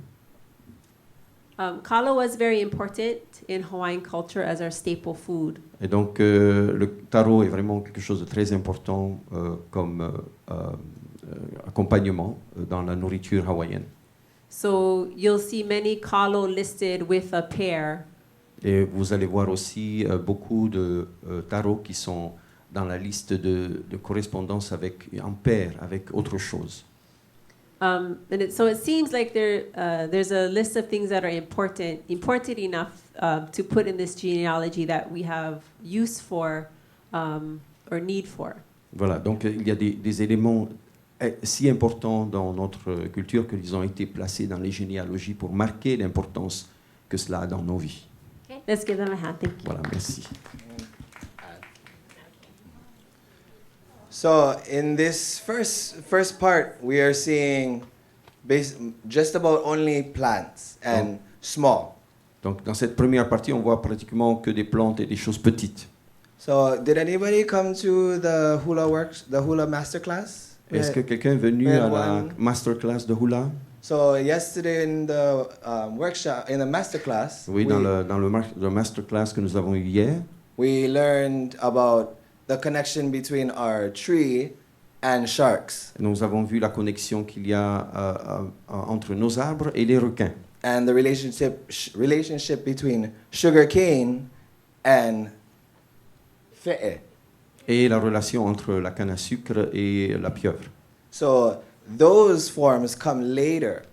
Kalo was very important in Hawaiian culture as our staple food.
Et donc, le tarot est vraiment quelque chose de très important comme accompagnement dans la nourriture hawaïenne.
So you'll see many kalo listed with a pair.
Et vous allez voir aussi beaucoup de tarots qui sont dans la liste de correspondance avec un pair, avec autre chose.
So it seems like there's a list of things that are important enough to put in this genealogy that we have use for or need for.
Voilà, donc il y a des éléments si importants dans notre culture qu'ils ont été placés dans les généalogies pour marquer l'importance que cela a dans nos vies.
Okay, let's give them a hand. Thank you.
Voilà, merci.
So in this first part, we are seeing just about only plants and small.
Donc dans cette première partie, on voit pratiquement que des plantes et des choses petites.
So, did anybody come to the hula masterclass?
Est-ce que quelqu'un est venu
we had
à la
one.
masterclass de hula?
So yesterday in the workshop, in the masterclass,
Oui, dans le masterclass que nous avons eu hier,
we learned about the connection between our tree and sharks,
nous avons vu la connexion qu'il y a entre nos arbres et les requins.
and the relationship between sugar cane and fe'e.
Et la relation entre la canne à sucre et la pieuvre.
So those forms come later,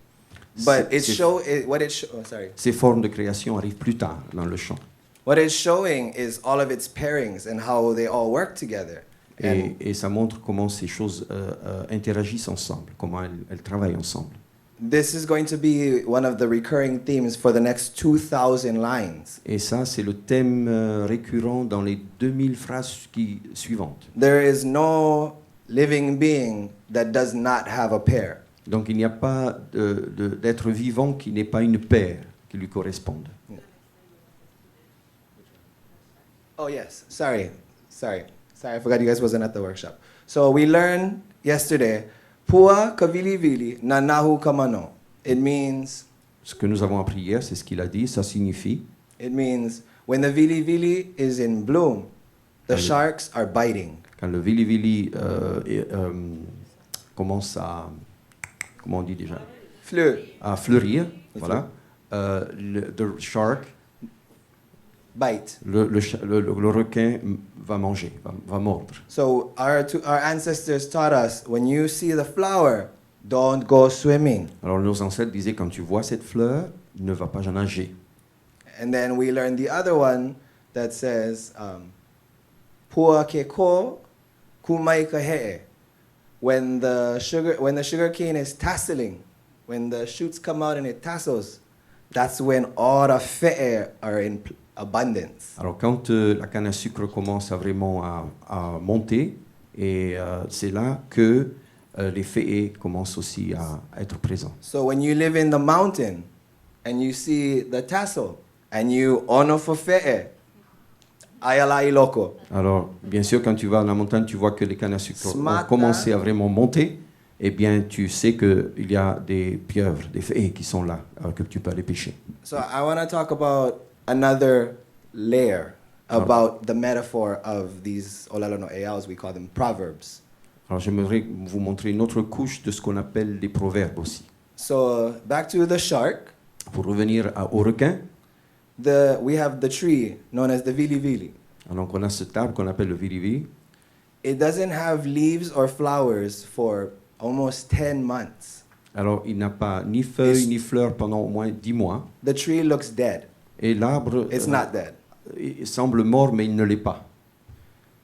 but
C'est- Ces formes de création arrivent plus tard dans le chant.
what it's showing is all of its pairings and how they all work together. And
Et ça montre comment ces choses interagissent ensemble, comment elles travaillent ensemble.
this is going to be one of the recurring themes for the next 2,000 lines.
Et ça, c'est le thème récurrent dans les 2000 phrases suivantes.
There is no living being that does not have a pair.
Donc il n'y a pas d'être vivant qui n'ait pas une paire qui lui corresponde.
Oh yes, sorry, I forgot you guys wasn't at the workshop. So we learned yesterday, Pua kavili vili na nahu kamano. It means
Ce que nous avons appris hier, c'est ce qu'il a dit, ça signifie
when the vili vili is in bloom, the
Allez.
sharks are biting.
quand le vili-vili commence à, comment on dit déjà,
Fleur,
à fleurir, voilà, the shark,
bite.
le requin va manger, va mordre.
So our ancestors taught us, when you see the flower, don't go swimming.
Alors nos ancêtres disaient, quand tu vois cette fleur, ne va pas nager.
And then we learned the other one that says, Pua ke ko kumai ka he'e. When the sugar cane is tasseling, when the shoots come out and it tassels, that's when all the fe'e are in abundance.
Alors quand la canne à sucre commence à vraiment à monter, et c'est là que les fées commencent aussi à être présents.
So when you live in the mountain and you see the tassel and you ono for fe'e, ayala iloko.
Alors, bien sûr, quand tu vas dans la montagne, tu vois que les cannes à sucre ont
Smata.
commencé à vraiment monter, eh bien, tu sais qu'il y a des pieuvres, des fées qui sont là, que tu peux aller pêcher.
So I want to talk about another layer about the metaphor of these olalono eaus, we call them proverbs.
Alors, j'aimerais vous montrer une autre couche de ce qu'on appelle des proverbes aussi.
So back to the shark,
Pour revenir au requin,
we have the tree known as the vili vili.
alors on a cet arbre qu'on appelle le virivi.
It doesn't have leaves or flowers for almost 10 months.
Alors, il n'a pas ni feuilles ni fleurs pendant au moins 10 mois.
The tree looks dead.
Et l'arbre
It's not dead.
il semble mort, mais il ne l'est pas.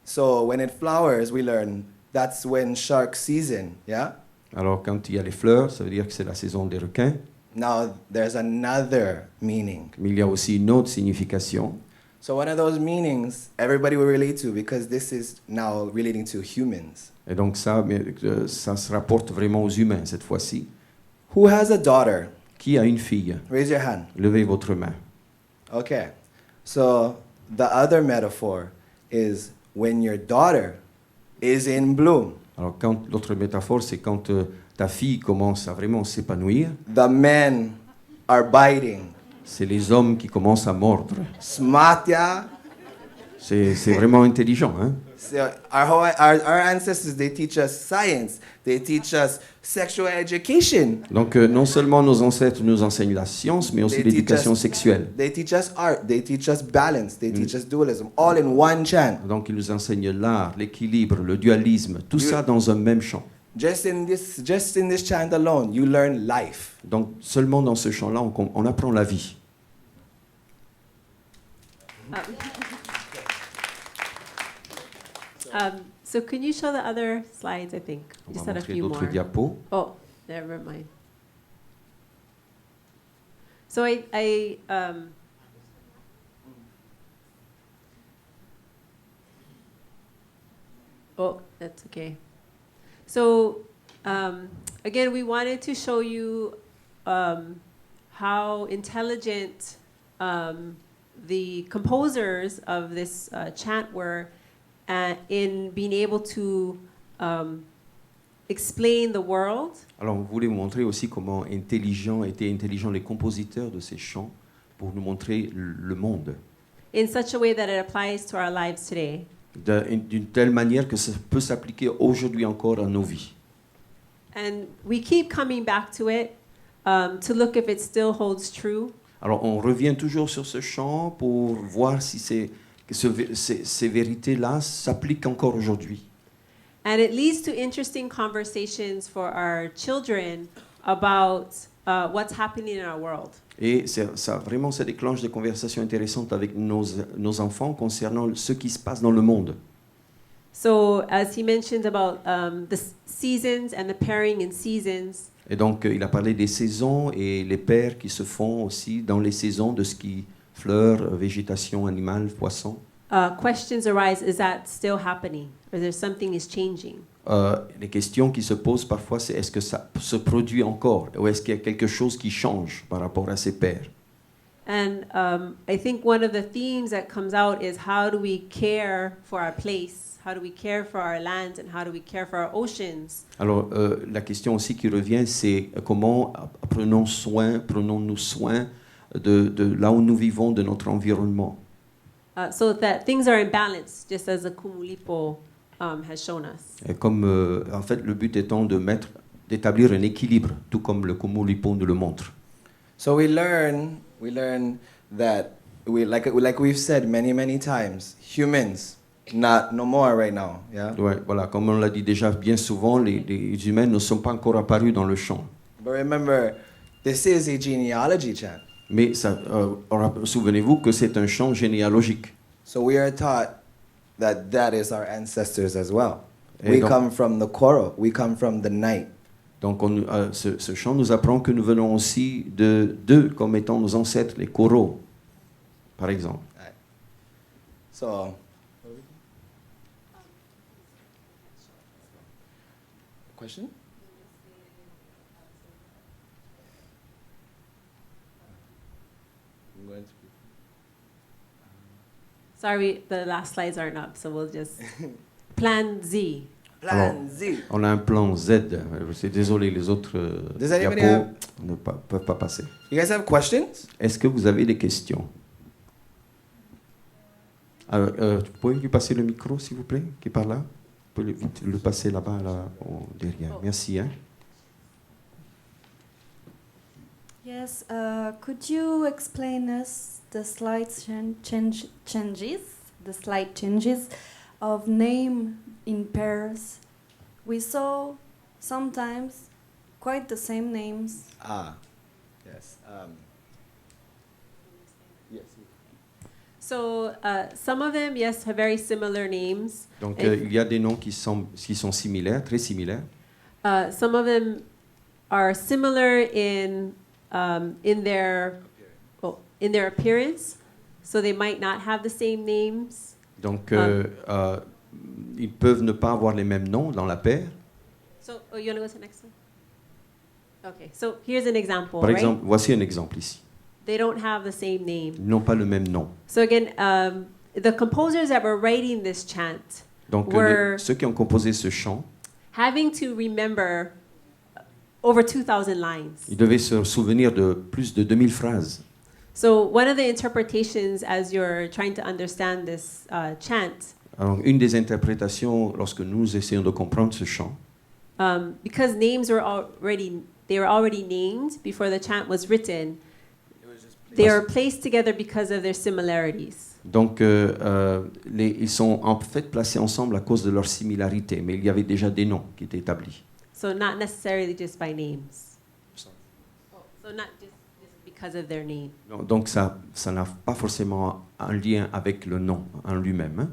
So when it flowers, we learn that's when shark season, yeah?
Alors, quand il y a les fleurs, ça veut dire que c'est la saison des requins.
Now there's another meaning.
Mais il y a aussi une autre signification.
So one of those meanings everybody will relate to because this is now relating to humans.
Et donc ça se rapporte vraiment aux humains cette fois-ci.
Who has a daughter?
Qui a une fille?
Raise your hand.
Levez votre main.
Okay. So the other metaphor is when your daughter is in bloom.
Alors quand l'autre métaphore, c'est quand ta fille commence à vraiment s'épanouir,
The men are biting.
c'est les hommes qui commencent à mordre.
Smatya.
C'est vraiment intelligent, hein?
So our ancestors, they teach us science. They teach us sexual education.
Donc non seulement nos ancêtres nous enseignent la science, mais aussi
They teach
l'éducation
us-
sexuelle.
They teach us art. They teach us balance. They teach us dualism. All in one chant.
Donc ils nous enseignent l'art, l'équilibre, le dualisme, tout ça dans un même chant.
Just in this chant alone, you learn life.
Donc seulement dans ce chant-là, on apprend la vie.
So can you show the other slides, I think?
On
Just
va
had a
montrer
few
d'autres
more.
diapos.
Oh, never mind. So I oh, that's okay. So again, we wanted to show you how intelligent the composers of this chant were in being able to explain the world.
Alors, on voulait vous montrer aussi comment étaient intelligents les compositeurs de ces chants pour nous montrer le monde
In such a way that it applies to our lives today.
d'une telle manière que ça peut s'appliquer aujourd'hui encore à nos vies.
And we keep coming back to it to look if it still holds true.
Alors, on revient toujours sur ce chant pour voir si ces vérités-là s'appliquent encore aujourd'hui.
And it leads to interesting conversations for our children about what's happening in our world.
Et ça déclenche des conversations intéressantes avec nos enfants concernant ce qui se passe dans le monde.
So, as he mentioned about the seasons and the pairing in seasons,
Et donc, il a parlé des saisons et les paires qui se font aussi dans les saisons de ce qui fleurs, végétation, animal, poisson.
questions arise, is that still happening? Or there's something is changing?
Les questions qui se posent parfois, c'est est-ce que ça se produit encore ou est-ce qu'il y a quelque chose qui change par rapport à ces paires?
And I think one of the themes that comes out is how do we care for our place? How do we care for our lands and how do we care for our oceans?
Alors, la question aussi qui revient, c'est comment prenons-nous soin de là où nous vivons, de notre environnement.
So that things are in balance, just as the Kumulipo has shown us.
Et comme, en fait, le but étant d'établir un équilibre, tout comme le Kumulipo nous le montre.
So we learn that like we've said many times, humans no more right now, yeah.
Ouais, voilà, comme on l'a dit déjà bien souvent, les humains ne sont pas encore apparus dans le champ.
But remember, this is a genealogy chant.
Mais souvenez-vous que c'est un chant généalogique.
So we are taught that is our ancestors as well.
Et
We
donc-
come from the coral. We come from the night.
Donc ce chant nous apprend que nous venons aussi d'eux comme étant nos ancêtres, les coraux, par exemple.
So. Question? I'm going to be.
Sorry, the last slides aren't up, so we'll just Plan Z.
Plan Z.
On a un plan Z. C'est désolé, les autres
Does anybody
diapos ne peuvent pas passer.
You guys have questions?
Est-ce que vous avez des questions? Alors, vous pouvez lui passer le micro, s'il vous plaît, qui est par là? Vous pouvez vite le passer là-bas, derrière. Merci. Hein?
Yes, could you explain us the slight changes of name in pairs? We saw sometimes quite the same names.
Ah, yes. Yes.
So some of them, yes, have very similar names.
Donc,
Et-
il y a des noms qui sont similaires, très similaires.
Some of them are similar in their appearance, so they might not have the same names.
Donc, ils peuvent ne pas avoir les mêmes noms dans la paire.
So, you want to go to the next one? Okay, so here's an example,
Par
right?
exemple, voici un exemple ici.
They don't have the same name.
Ils n'ont pas le même nom.
So again, the composers that were writing this chant
Donc,
were
ceux qui ont composé ce chant,
having to remember over 2,000 lines.
ils devaient se souvenir de plus de 2000 phrases.
So one of the interpretations as you're trying to understand this chant,
Alors, une des interprétations, lorsque nous essayons de comprendre ce chant,
because names were already named before the chant was written, they are placed together because of their similarities.
donc ils sont en fait placés ensemble à cause de leur similarité, mais il y avait déjà des noms qui étaient établis.
So not necessarily just by names. So not just because of their name.
Donc ça n'a pas forcément un lien avec le nom en lui-même. Hein.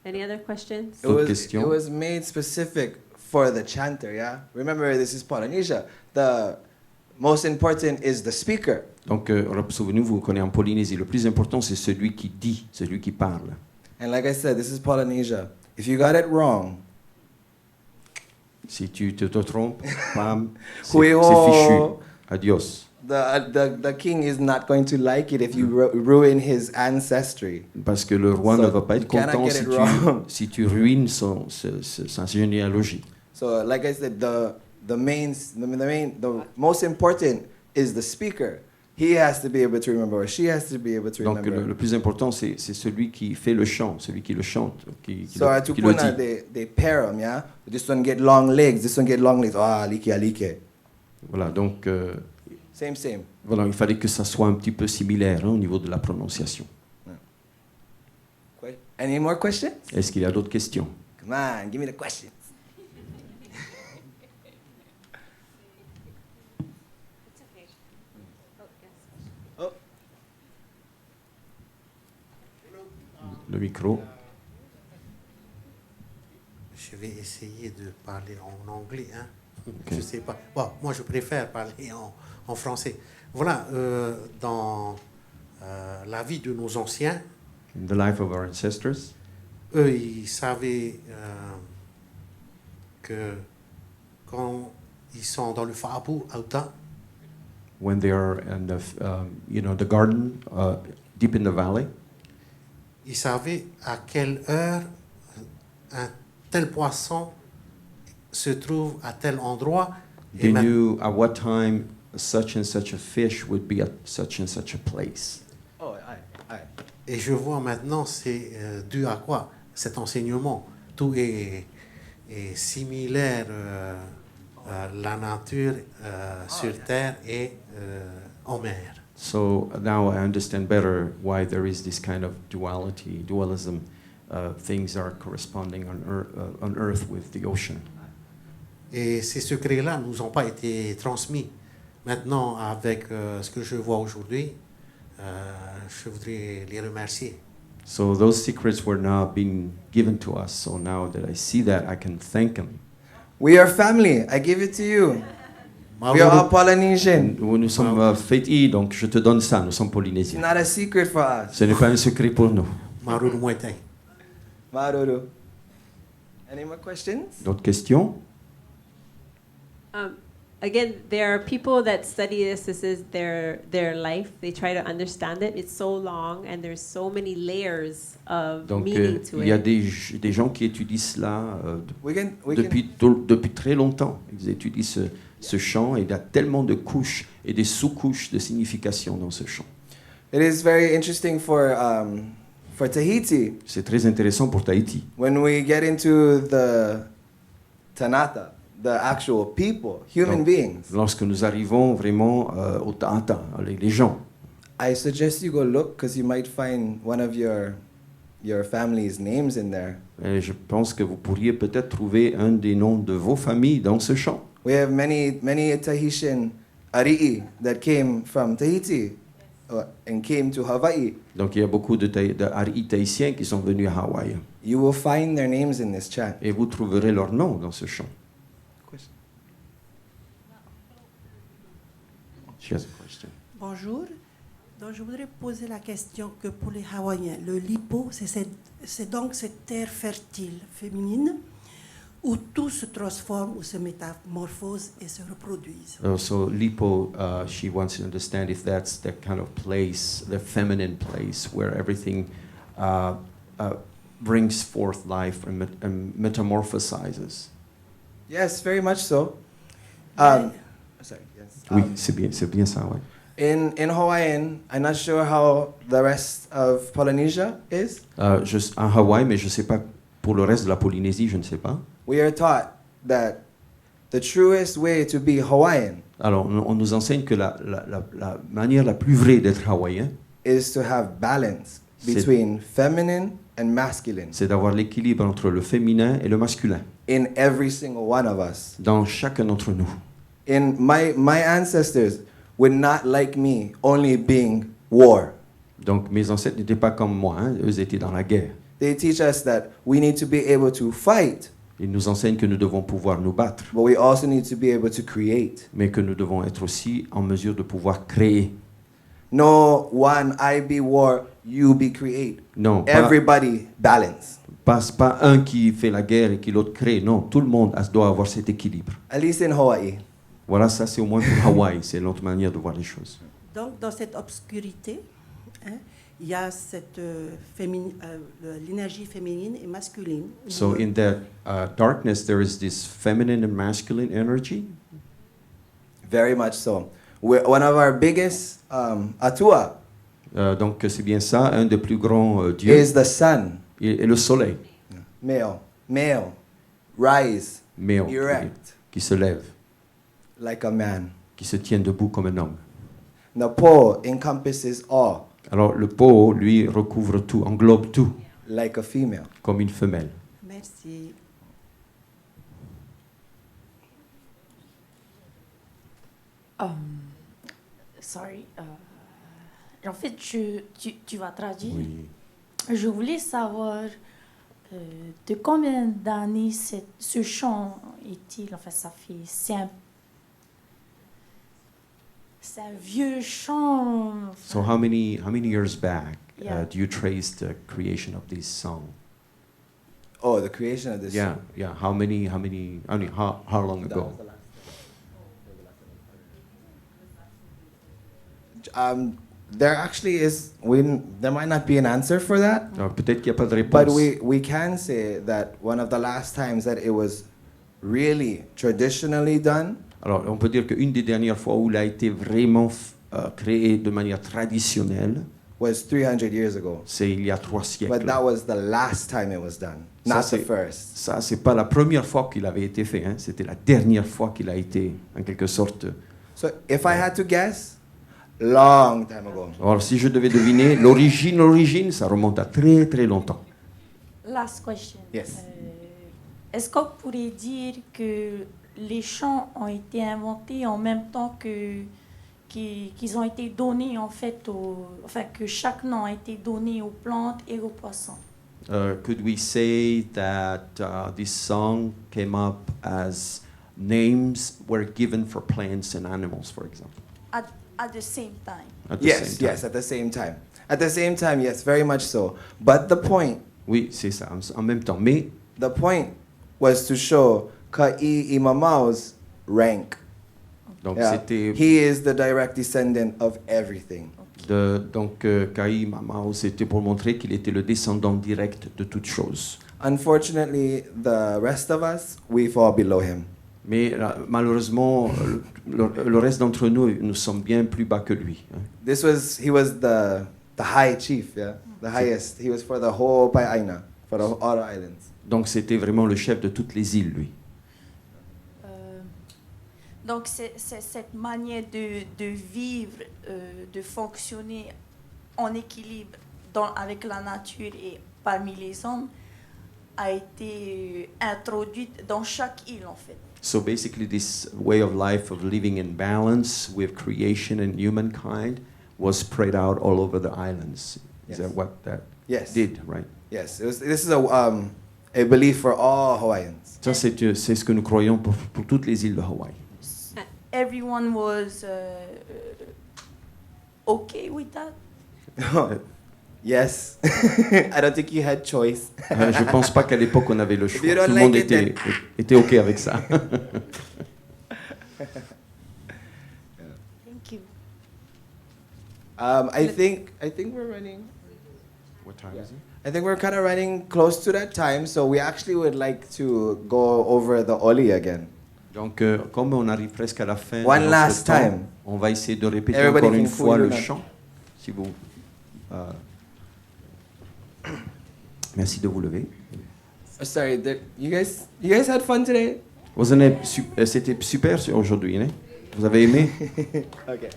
Any other questions?
D'autres questions?
It was made specific for the chanter, yeah? Remember, this is Polynesia. The most important is the speaker.
Donc souvenez-vous qu'on est en Polynésie, le plus important c'est celui qui dit, celui qui parle.
And like I said, this is Polynesia. If you got it wrong,
Si tu te trompes, bam, c'est
Oui,
c'est
oh.
fichu. Adios.
The king is not going to like it if you ruin his ancestry.
Parce que le roi
So,
ne va pas être
you cannot
content
get
si
it wrong.
si tu ruines sa généalogie.
So, like I said, the most important is the speaker. He has to be able to remember, or she has to be able to
Donc
remember.
le plus important, c'est celui qui fait le chant, celui qui le chante, qui
So,
le
Atukuna,
dit.
they pair them, yeah? This one get long legs, this one get long legs. Ah, alike.
Voilà, donc
Same.
voilà, il fallait que ça soit un petit peu similaire au niveau de la prononciation.
Any more questions?
Est-ce qu'il y a d'autres questions?
Come on, give me the questions. Oh.
Le micro.
Je vais essayer de parler en anglais. Hein.
Ok.
Je sais pas. Bon, moi, je préfère parler en français. Voilà, dans la vie de nos anciens,
In the life of our ancestors,
eux, ils savaient que quand ils sont dans le Faapu, Auta,
when they are in the garden deep in the valley,
ils savaient à quelle heure un tel poisson se trouve à tel endroit.
they knew at what time such and such a fish would be at such and such a place.
Oh, aye.
Et je vois maintenant, c'est dû à quoi cet enseignement. Tout est similaire à la nature sur terre et en mer.
So now I understand better why there is this kind of dualism. Things are corresponding on earth with the ocean.
Et ces secrets-là ne nous ont pas été transmis. Maintenant, avec ce que je vois aujourd'hui, je voudrais les remercier.
So those secrets were not being given to us. So now that I see that, I can thank them.
We are family. I give it to you. We are all Polynesian.
Nous sommes Féti, donc je te donne ça. Nous sommes
It's
Polynésiens.
not a secret for us.
Ce n'est pas un secret pour nous.
Maruru Moetai.
Maruru. Any more questions?
D'autres questions?
Again, there are people that study this. This is their life. They try to understand it. It's so long, and there's so many layers of
Donc
meaning to
il y a
it.
des gens qui étudient cela
We can
depuis très longtemps. Ils étudient ce chant et il y a tellement de couches et des sous-couches de signification dans ce chant.
It is very interesting for Tahiti.
C'est très intéressant pour Tahiti.
When we get into the Tanata, the actual people, human
Donc,
beings,
lorsque nous arrivons vraiment au Ta'ata, les gens,
I suggest you go look because you might find one of your family's names in there.
et je pense que vous pourriez peut-être trouver un des noms de vos familles dans ce chant.
We have many Tahitian ari'i that came from Tahiti and came to Hawaii.
Donc il y a beaucoup de Ari tahitiens qui sont venus à Hawaï.
You will find their names in this chant.
Et vous trouverez leur nom dans ce chant. She has a question.
Bonjour. Donc, je voudrais poser la question que pour les Hawaïens, le lipo, c'est donc cette terre fertile féminine où tout se transforme, où se métamorphose et se reproduise.
So Lipo, she wants to understand if that's the kind of place, the feminine place where everything brings forth life and metamorphosizes.
Yes, very much so.
Yeah.
Sorry, yes.
Oui, c'est bien ça, ouais.
In Hawaiian, I'm not sure how the rest of Polynesia is.
En Hawaï, mais je ne sais pas pour le reste de la Polynésie, je ne sais pas.
We are taught that the truest way to be Hawaiian
Alors, on nous enseigne que la manière la plus vraie d'être hawaïen,
is to have balance
C'est-
between feminine and masculine
c'est d'avoir l'équilibre entre le féminin et le masculin
in every single one of us.
dans chacun d'entre nous.
In my ancestors would not like me only being war.
Donc, mes ancêtres n'étaient pas comme moi, hein, eux étaient dans la guerre.
They teach us that we need to be able to fight,
Ils nous enseignent que nous devons pouvoir nous battre,
but we also need to be able to create.
mais que nous devons être aussi en mesure de pouvoir créer.
No one, I be war, you be create.
Non,
Everybody balance.
pas un qui fait la guerre et qui l'autre crée. Non, tout le monde doit avoir cet équilibre.
At least in Hawaii.
Voilà, ça c'est au moins pour Hawaï, c'est l'autre manière de voir les choses.
Donc, dans cette obscurité, hein, il y a cette l'énergie féminine et masculine.
So in that darkness, there is this feminine and masculine energy.
Very much so. One of our biggest atua
Donc c'est bien ça, un des plus grands dieux
is the sun.
et le soleil,
Male, rise,
Male,
erect,
qui se lève,
like a man.
qui se tient debout comme un homme.
The po encompasses all,
Alors le Po, lui, recouvre tout, englobe tout,
like a female.
comme une femelle.
Merci.
Sorry. En fait, tu vas traduire.
Oui.
Je voulais savoir de combien d'années ce chant est-il. En fait, ça fait. C'est un vieux chant.
So how many years back
Yeah.
do you trace the creation of this song?
Oh, the creation of this.
Yeah, yeah. How long ago?
There actually is. There might not be an answer for that,
Alors, peut-être qu'il n'y a pas de
but
réponse.
we can say that one of the last times that it was really traditionally done
Alors, on peut dire qu'une des dernières fois où il a été vraiment créé de manière traditionnelle,
was 300 years ago.
c'est il y a 3
But
siècles.
that was the last time it was done,
Ça,
not the
c'est-
first.
Ça, c'est pas la première fois qu'il avait été fait, hein. C'était la dernière fois qu'il a été, en quelque sorte.
So if I had to guess, long time ago.
Alors, si je devais deviner, l'origine, ça remonte à très très longtemps.
Last question.
Yes.
Est-ce qu'on pourrait dire que les chants ont été inventés en même temps qu'ils ont été donnés en fait enfin que chaque nom a été donné aux plantes et aux poissons?
Could we say that this song came up as names were given for plants and animals, for example?
At the same time.
At the
Yes,
same time?
yes, at the same time. At the same time, yes, very much so. But the point
Oui, c'est ça, en même temps. Mais
the point was to show Ka'i Imamao's rank.
donc
Yeah.
c'était
He is the direct descendant of everything.
Kai Mamao, c'était pour montrer qu'il était le descendant direct de toute chose.
Unfortunately, the rest of us, we fall below him.
Mais malheureusement, le reste d'entre nous, nous sommes bien plus bas que lui, hein.
He was the high chief, yeah, the highest. He was for the whole Pai'aina, for all the islands.
Donc c'était vraiment le chef de toutes les îles, lui.
Donc c'est cette manière de vivre, de fonctionner en équilibre avec la nature et parmi les hommes a été introduite dans chaque île en fait.
So basically, this way of life of living in balance with creation and humankind was spread out all over the islands. Is
Yes.
that what that
Yes.
did, right?
Yes. This is a belief for all Hawaiians.
Ça, c'est ce que nous croyons pour toutes les îles de Hawaï.
Everyone was okay with that.
Yes. I don't think you had choice.
Je pense pas qu'à l'époque on avait le choix.
you don't
Tout le monde
like it,
était OK avec ça.
Thank you.
I think we're running.
What time is it?
I think we're kind of running close to that time, so we actually would like to go over the oli again.
Donc, comme on arrive presque à la fin
One
de notre
last
temps,
time.
on va essayer de répéter
Everybody
encore une
can
fois
pull
le
your note.
chant. Si vous, merci de vous lever.
Sorry, you guys had fun today?
C'était super aujourd'hui, hein? Vous avez aimé?
Okay.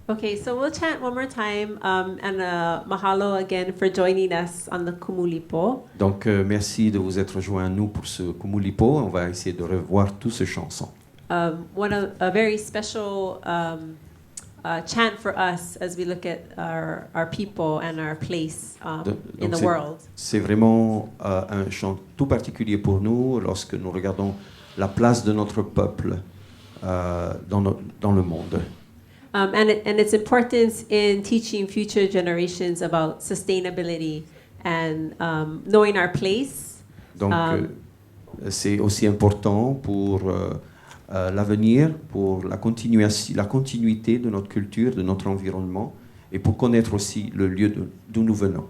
Okay, so we'll chant one more time and mahalo again for joining us on the Kumulipo.
Donc, merci de vous être joints à nous pour ce Kumulipo. On va essayer de revoir tout ce chanson.
A very special chant for us as we look at our people and our place in the world.
C'est vraiment un chant tout particulier pour nous lorsque nous regardons la place de notre peuple dans le monde.
And its importance in teaching future generations about sustainability and knowing our place.
Donc, c'est aussi important pour l'avenir, pour la continuité de notre culture, de notre environnement, et pour connaître aussi le lieu d'où nous venons.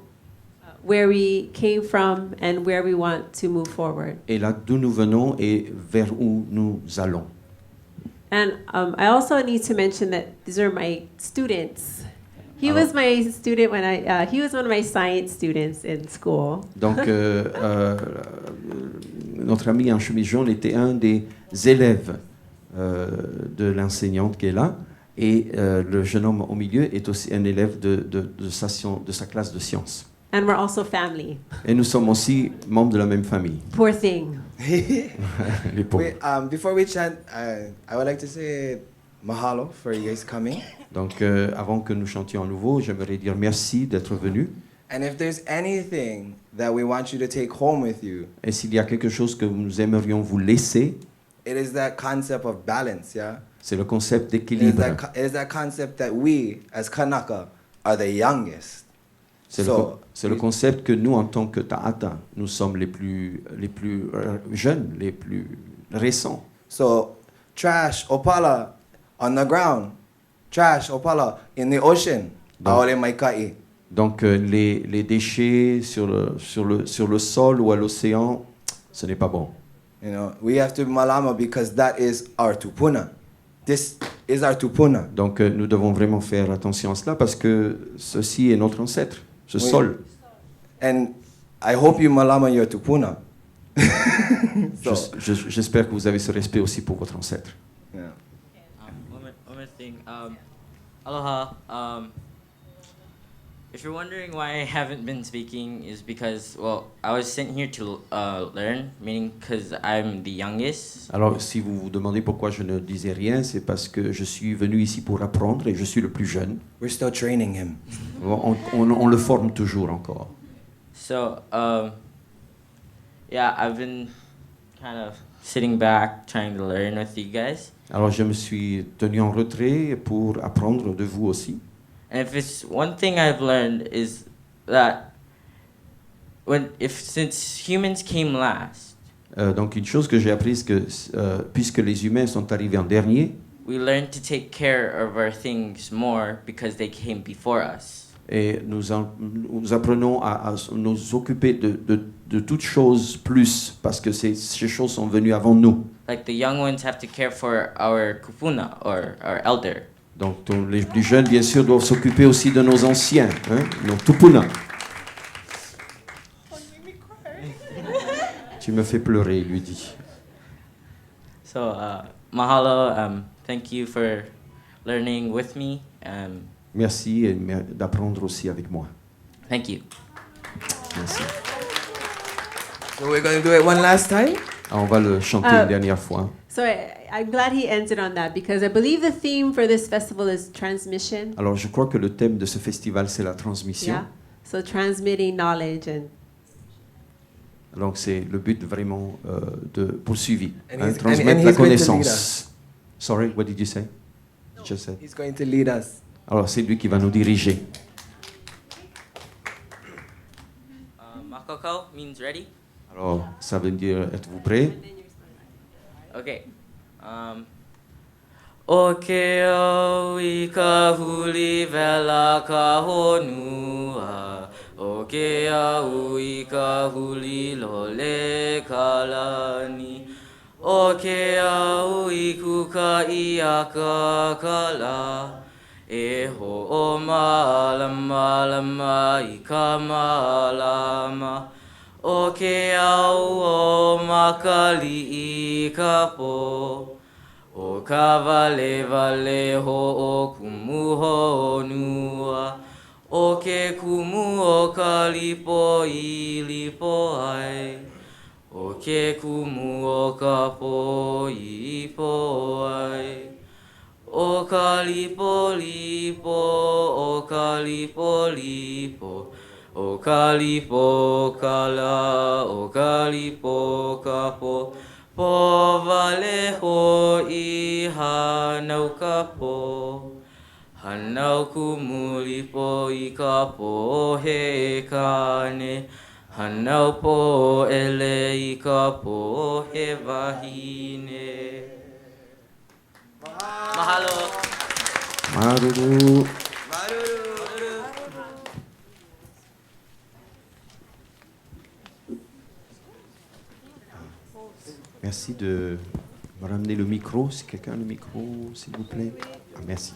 Where we came from and where we want to move forward.
Et là d'où nous venons et vers où nous allons.
And I also need to mention that these are my students. He was my student when he was one of my science students in school.
Donc, notre ami en chemise jaune était un des élèves de l'enseignante qui est là, et le jeune homme au milieu est aussi un élève de sa classe de sciences.
And we're also family.
Et nous sommes aussi membres de la même famille.
Poor thing.
Les pauvres.
Before we chant, I would like to say mahalo for you guys coming.
Donc, avant que nous chantions à nouveau, j'aimerais dire merci d'être venus.
And if there's anything that we want you to take home with you,
Et s'il y a quelque chose que nous aimerions vous laisser,
it is that concept of balance, yeah?
c'est le concept
It is
d'équilibre.
it is that concept that we, as Kanaka, are the youngest.
C'est le concept que nous, en tant que Ta'ata, nous sommes les plus jeunes, les plus récents.
So, trash, opala, on the ground. Trash, opala, in the ocean. Aole maikai.
Donc les déchets sur le sol ou à l'océan, ce n'est pas bon.
You know, we have to malama because that is our tupuna. This is our tupuna.
Donc nous devons vraiment faire attention à cela parce que ceci est notre ancêtre, ce
Oui.
sol.
And I hope you malama your tupuna. So,
J'espère que vous avez ce respect aussi pour votre ancêtre.
yeah.
One more thing. Aloha. If you're wondering why I haven't been speaking, is because, well, I was sent here to learn, meaning because I'm the youngest.
Alors si vous vous demandez pourquoi je ne disais rien, c'est parce que je suis venu ici pour apprendre et je suis le plus jeune.
We're still training him.
On le forme toujours encore.
So, yeah, I've been kind of sitting back, trying to learn with you guys.
Alors je me suis tenu en retrait pour apprendre de vous aussi.
And if it's one thing I've learned is that since humans came last,
Donc une chose que j'ai apprise, que puisque les humains sont arrivés en dernier,
we learned to take care of our things more because they came before us.
et nous apprenons à nous occuper de toutes choses plus, parce que ces choses sont venues avant nous.
Like the young ones have to care for our kupuna or our elder.
Donc les plus jeunes, bien sûr, doivent s'occuper aussi de nos anciens, hein, nos tupuna. Tu me fais pleurer, il lui dit.
So, mahalo. Thank you for learning with me.
Merci et d'apprendre aussi avec moi.
Thank you.
Merci.
So we're going to do it one last time.
Alors, on va le chanter une dernière fois.
So I'm glad he ended on that because I believe the theme for this festival is transmission.
Alors, je crois que le thème de ce festival, c'est la transmission.
Yeah. So transmitting knowledge and
Donc, c'est le but vraiment de poursuivi.
And
Hein,
he's-
transmettre
and
la
he's going to lead
connaissance. Sorry, what did you say? Just said.
He's going to lead us.
Alors, c'est lui qui va nous diriger.
Makoko means ready.
Alors, ça veut dire, êtes-vous prêts?
Okay. O ke au I ka huli vela ka honua. O ke au I ka huli lole ka lani. O ke au I kuka I aka ka la. E ho o malama lama I ka malama. O ke au o makali I ka po. O ka vale vale ho o kumu ho nua. O ke kumu o ka lipo I lipo ai. O ke kumu o ka po I po ai. O ka lipo lipo, o ka lipo lipo. O ka lipo kala, o ka lipo kapo. Po vale ho I hanau kapo. Hanau kumulipo I kapo he kane. Hanau po ele I ka po he wahine. Mahalo.
Maruru. Merci de me ramener le micro. Si quelqu'un a le micro, s'il vous plaît. Ah, merci.